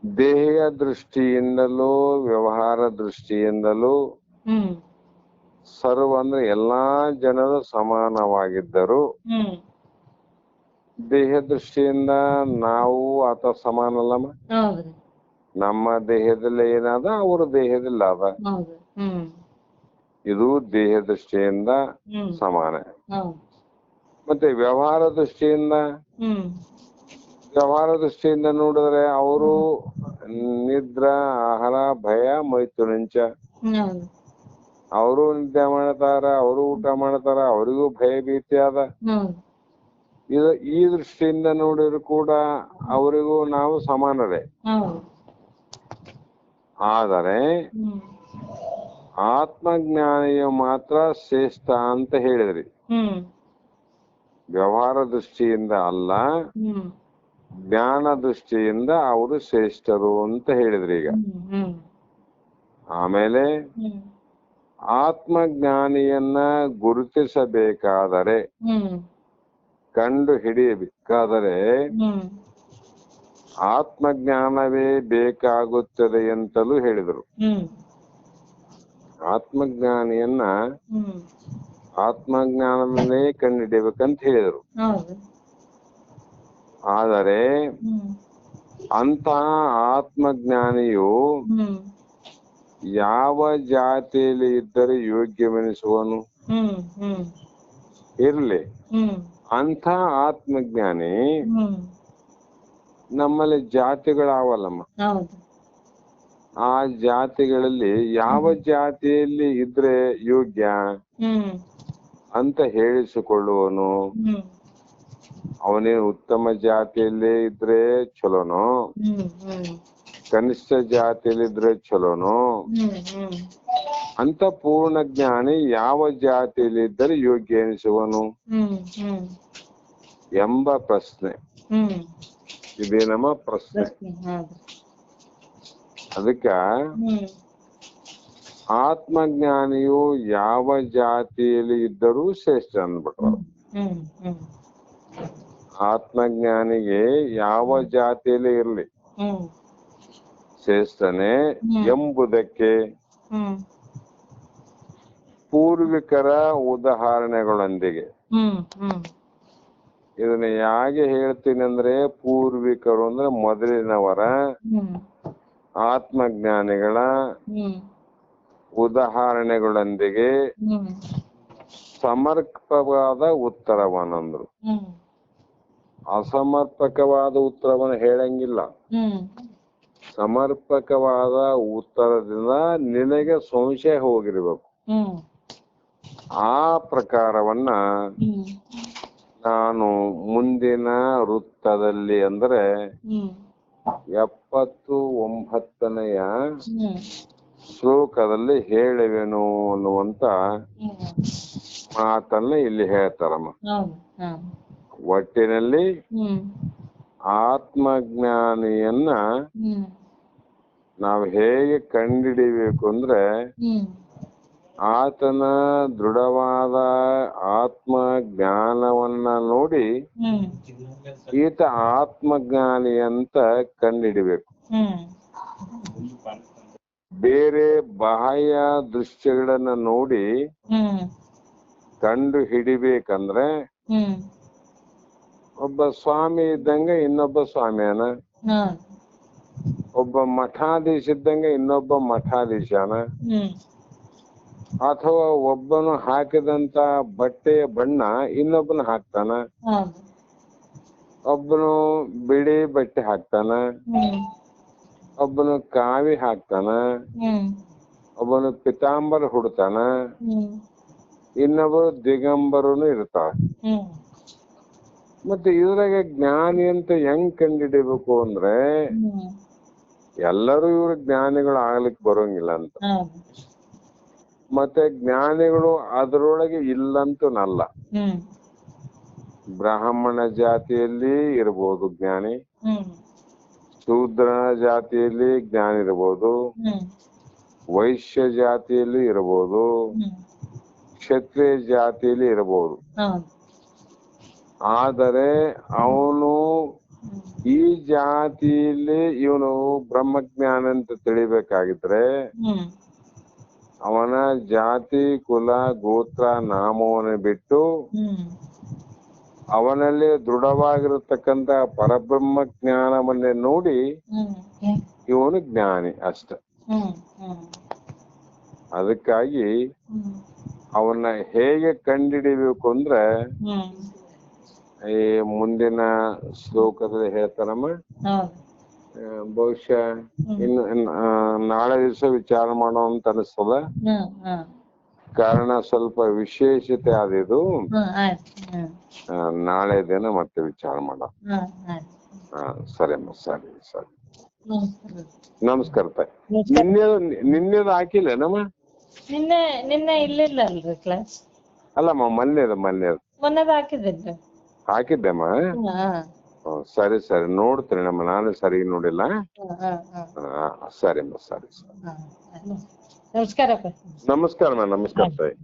ದೇಹ ದೃಷ್ಟಿಯಿಂದಲೂ ವ್ಯವಹಾರ ದೃಷ್ಟಿಯಿಂದಲೂ ಹ್ಮ್ ಸರ್ವ ಅಂದ್ರೆ ಎಲ್ಲಾ ಜನರು ಸಮಾನವಾಗಿದ್ದರು. ಹ್ಮ್ ದೇಹ ದೃಷ್ಟಿಯಿಂದ ನಾವು ಆತ ಸಮಾನ ಅಲ್ಲಮ್ಮ. ಹೌದ್ರಿ ನಮ್ಮ ದೇಹದಲ್ಲಿ ಏನಾದ ಅವ್ರ ದೇಹದಲ್ಲಿ ಅದ. ಹೌದು ಹ್ಮ್ ಇದು ದೇಹ ದೃಷ್ಟಿಯಿಂದ ಹ್ಮ್ ಸಮಾನ. ಹೌದು ಮತ್ತೆ ವ್ಯವಹಾರ ದೃಷ್ಟಿಯಿಂದ ಹ್ಮ್ ವ್ಯವಹಾರ ದೃಷ್ಟಿಯಿಂದ ನೋಡಿದ್ರೆ ಅವರು ನಿದ್ರಾ ಆಹಾರ ಭಯ ಮೈಥುನಂಚ ಹೌದು ಅವರು ನಿದ್ದೆ ಮಾಡ್ತಾರ, ಅವರು ಊಟ ಮಾಡ್ತಾರ, ಅವರಿಗೂ ಭಯ ಭೀತಿ ಅದ. ಹೌದು ಇದು ಈ ದೃಷ್ಟಿಯಿಂದ ನೋಡಿದ್ರು ಕೂಡ ಅವರಿಗೂ ನಾವು ಸಮಾನರೇ. ಹೌದು ಆದರೆ ಹ್ಮ್ ಆತ್ಮಜ್ಞಾನಿಯು ಮಾತ್ರ ಶ್ರೇಷ್ಠ ಅಂತ ಹೇಳಿದ್ರಿ. ಹ್ಮ್ ವ್ಯವಹಾರ ದೃಷ್ಟಿಯಿಂದ ಅಲ್ಲ, ಹ್ಮ್ ಜ್ಞಾನ ದೃಷ್ಟಿಯಿಂದ ಅವರು ಶ್ರೇಷ್ಠರು ಅಂತ ಹೇಳಿದ್ರಿ ಈಗ. ಹ್ಮ್ ಆಮೇಲೆ ಹ್ಮ್ ಆತ್ಮಜ್ಞಾನಿಯನ್ನ ಗುರುತಿಸಬೇಕಾದರೆ, ಹ್ಮ್ ಕಂಡು ಹಿಡಿಯಬೇಕಾದರೆ ಹ್ಮ್ ಆತ್ಮಜ್ಞಾನವೇ ಬೇಕಾಗುತ್ತದೆ ಅಂತಲೂ ಹೇಳಿದರು. ಹ್ಮ್ ಆತ್ಮಜ್ಞಾನಿಯನ್ನ ಹ್ಮ್ ಆತ್ಮಜ್ಞಾನದಲ್ಲೇ ಕಂಡುಹಿಡಿಯಬೇಕಂತ ಹೇಳಿದರು. ಹೌದು ಆದರೆ ಹ್ಮ್ ಅಂತಹ ಆತ್ಮಜ್ಞಾನಿಯು ಹ್ಮ್ ಯಾವ ಜಾತಿಯಲ್ಲಿ ಇದ್ದರೆ ಯೋಗ್ಯವೆನಿಸುವನು? ಹ್ಮ್ ಹ್ಮ್ ಇರ್ಲಿ, ಹ್ಮ್ ಅಂಥ ಆತ್ಮಜ್ಞಾನಿ ಹ್ಮ್ ನಮ್ಮಲ್ಲಿ ಜಾತಿಗಳಾವಲ್ಲಮ್ಮ. ಹೌದು ಆ ಜಾತಿಗಳಲ್ಲಿ ಯಾವ ಜಾತಿಯಲ್ಲಿ ಇದ್ರೆ ಯೋಗ್ಯ ಹ್ಮ್ ಅಂತ ಹೇಳಿಸಿಕೊಳ್ಳುವನು. ಹ್ಮ್ ಅವನೇ ಉತ್ತಮ ಜಾತಿಯಲ್ಲೇ ಇದ್ರೆ ಚಲೋನೋ, ಹ್ಮ್ ಹ್ಮ್ ಕನಿಷ್ಠ ಜಾತಿಯಲ್ಲಿ ಇದ್ರೆ ಚಲೋನೋ, ಹ್ಮ್ ಹ್ಮ್ ಅಂತ ಪೂರ್ಣ ಜ್ಞಾನಿ ಯಾವ ಜಾತಿಯಲ್ಲಿ ಇದ್ದರೆ ಯೋಗ್ಯ ಎನಿಸುವನು ಹ್ಮ್ ಹ್ಮ್ ಎಂಬ ಪ್ರಶ್ನೆ. ಹ್ಮ್ ಇದೇ ನಮ್ಮ ಪ್ರಶ್ನೆ. ಹೌದು ಅದಕ್ಕ ಹ್ಮ್ ಆತ್ಮಜ್ಞಾನಿಯು ಯಾವ ಜಾತಿಯಲ್ಲಿ ಇದ್ದರೂ ಶ್ರೇಷ್ಠ ಅಂದ್ಬಿಟ್ರು. ಹ್ಮ್ ಹ್ಮ್ ಆತ್ಮಜ್ಞಾನಿಗೆ ಯಾವ ಜಾತಿಯಲ್ಲಿ ಇರಲಿ ಹ್ಮ್ ಶ್ರೇಷ್ಠನೇ ಎಂಬುದಕ್ಕೆ ಹ್ಮ್ ಪೂರ್ವಿಕರ ಉದಾಹರಣೆಗಳೊಂದಿಗೆ ಹ್ಮ್ ಹ್ಮ್ ಇದನ್ನ ಹೇಗೆ ಹೇಳ್ತೀನಿ ಅಂದ್ರೆ, ಪೂರ್ವಿಕರು ಅಂದ್ರೆ ಮೊದಲಿನವರ ಹ್ಮ್ ಆತ್ಮಜ್ಞಾನಿಗಳ ಹ್ಮ್ ಉದಾಹರಣೆಗಳೊಂದಿಗೆ ಹ್ಮ್ ಸಮರ್ಪಕವಾದ ಉತ್ತರವನ್ನಂದ್ರು. ಹ್ಮ್ ಅಸಮರ್ಪಕವಾದ ಉತ್ತರವನ್ನು ಹೇಳಂಗಿಲ್ಲ. ಹ್ಮ್ ಸಮರ್ಪಕವಾದ ಉತ್ತರದಿಂದ ನಿನಗೆ ಸಂಶಯ ಹೋಗಿರ್ಬೇಕು. ಹ್ಮ್ ಆ ಪ್ರಕಾರವನ್ನ ಹ್ಮ್ ನಾನು ಮುಂದಿನ ವೃತ್ತದಲ್ಲಿ ಅಂದ್ರೆ ಹ್ಮ್ 79ನೆಯ ಹ್ಮ್ ಶ್ಲೋಕದಲ್ಲಿ ಹೇಳುವೆನು ಅನ್ನುವಂತ ಹ್ಮ್ ಮಾತನ್ನ ಇಲ್ಲಿ ಹೇಳ್ತಾರಮ್ಮ. ಹೌದು ಹಾ ಒಟ್ಟಿನಲ್ಲಿ ಹ್ಮ್ ಆತ್ಮಜ್ಞಾನಿಯನ್ನ ಹ್ಮ್ ನಾವು ಹೇಗೆ ಕಂಡುಹಿಡಿಬೇಕು ಅಂದ್ರೆ, ಹ್ಮ್ ಆತನ ದೃಢವಾದ ಆತ್ಮ ಜ್ಞಾನವನ್ನ ನೋಡಿ ಹ್ಮ್ ಈತ ಆತ್ಮಜ್ಞಾನಿ ಅಂತ ಕಂಡುಹಿಡಿಬೇಕು. ಹ್ಮ್ ಬೇರೆ ಬಾಹ್ಯ ದೃಶ್ಯಗಳನ್ನ ನೋಡಿ ಹ್ಮ್ ಕಂಡು ಹಿಡಿಬೇಕಂದ್ರೆ, ಹ್ಮ್ ಒಬ್ಬ ಸ್ವಾಮಿ ಇದ್ದಂಗೆ ಇನ್ನೊಬ್ಬ ಸ್ವಾಮಿಯನ, ಹಾ ಒಬ್ಬ ಮಠಾಧೀಶ ಇದ್ದಂಗೆ ಇನ್ನೊಬ್ಬ ಮಠಾಧೀಶನ, ಹ್ಮ್ ಅಥವಾ ಒಬ್ಬನು ಹಾಕಿದಂತ ಬಟ್ಟೆಯ ಬಣ್ಣ ಇನ್ನೊಬ್ಬನ ಹಾಕ್ತಾನ, ಹೌದು ಒಬ್ಬನು ಬಿಳಿ ಬಟ್ಟೆ ಹಾಕ್ತಾನ, ಹ್ಮ್ ಒಬ್ಬನು ಕಾವಿ ಹಾಕ್ತಾನ, ಹ್ಮ್ ಒಬ್ಬನು ಪಿತಾಂಬರ ಹುಡ್ತಾನ, ಹ್ಮ್ ಇನ್ನೊಬ್ಬರು ದಿಗಂಬರನು ಇರ್ತಾರ. ಹ್ಮ್ ಮತ್ತೆ ಇದ್ರಾಗ ಜ್ಞಾನಿ ಅಂತ ಹೆಂಗ್ ಕಂಡಿಡಿಬೇಕು ಅಂದ್ರೆ ಹ್ಮ್ ಎಲ್ಲರೂ ಇವ್ರ ಜ್ಞಾನಿಗಳು ಆಗ್ಲಿಕ್ ಬರೋಂಗಿಲ್ಲ ಅಂತ. ಹೌದು. ಮತ್ತೆ ಜ್ಞಾನಿಗಳು ಅದ್ರೊಳಗೆ ಇಲ್ಲಂತೂ ನಲ್ಲ. ಹ್ಮ್ ಬ್ರಾಹ್ಮಣ ಜಾತಿಯಲ್ಲಿ ಇರ್ಬೋದು ಜ್ಞಾನಿ, ಹ್ಮ್ ಶೂದ್ರ ಜಾತಿಯಲ್ಲಿ ಜ್ಞಾನಿ ಇರ್ಬೋದು, ಹ್ಮ್ ವೈಶ್ಯ ಜಾತಿಯಲ್ಲಿ ಇರಬಹುದು, ಹ್ಮ್ ಕ್ಷತ್ರಿಯ ಜಾತಿಯಲ್ಲಿ ಇರಬಹುದು. ಹೌದು. ಆದರೆ ಅವನು ಹ್ಮ್ ಈ ಜಾತಿಯಲ್ಲಿ ಇವನು ಬ್ರಹ್ಮಜ್ಞಾನ ಅಂತ ತಿಳಿಬೇಕಾಗಿದ್ರೆ ಹ್ಮ್ ಅವನ ಜಾತಿ ಕುಲ ಗೋತ್ರ ನಾಮವನ್ನು ಬಿಟ್ಟು ಹ್ಮ್ ಅವನಲ್ಲಿ ದೃಢವಾಗಿರತಕ್ಕಂತ ಪರಬ್ರಹ್ಮ ಜ್ಞಾನವನ್ನೇ ನೋಡಿ ಹ್ಮ್ ಇವನು ಜ್ಞಾನಿ ಅಷ್ಟ. ಹ್ಮ್ ಹ್ಮ್ ಅದಕ್ಕಾಗಿ ಹ್ಮ್ ಅವನ್ನ ಹೇಗೆ ಕಂಡಿಡಿಬೇಕು ಅಂದ್ರೆ ಹ್ಮ್ ಈ ಮುಂದಿನ ಶ್ಲೋಕದಲ್ಲಿ ಹೇಳ್ತಾರಮ್ಮ. ಹೌದು. ಬಹುಶಃ ಇನ್ನು ನಾಳೆ ದಿವಸ ವಿಚಾರ ಮಾಡೋ ಅಂತ ಅನಿಸ್ತದ. ಹ್ಮ್ ಹ್ಮ್ ಕಾರಣ ಸ್ವಲ್ಪ ವಿಶೇಷತೆ ಆದಿದು. ಆಯ್ತು. ನಾಳೆ ದಿನ ಮತ್ತೆ ವಿಚಾರ ಮಾಡೋ. ಆಯ್ತು. ಸರಿ ಅಮ್ಮ, ಸರಿ ಸರಿ. ನಮಸ್ಕಾರ. ನಮಸ್ಕಾರ ತಾಯಿ. ನಿನ್ನೆದು ಹಾಕಿಲ್ಲ ನಮ್ಮ ನಿನ್ನೆ ಇಲ್ಲಿಲ್ಲ ಅಲ್ರಿ ಕ್ಲಾಸ್. ಅಲ್ಲಮ್ಮ ಮೊನ್ನೆದು ಮೊನ್ನೆದು ಹಾಕಿದ್ರಿ. ಹಾಕಿದ್ದೆಮ್ಮ. ಸರಿ ಸರಿ, ನೋಡ್ತೀನಿ ನಮ್ಮ, ನಾನು ಸರಿ ನೋಡಿಲ್ಲ. ಸರಿ ಅಮ್ಮ, ಸರಿ ಸರಿ. ನಮಸ್ಕಾರ. ನಮಸ್ಕಾರ ತಾಯಿ.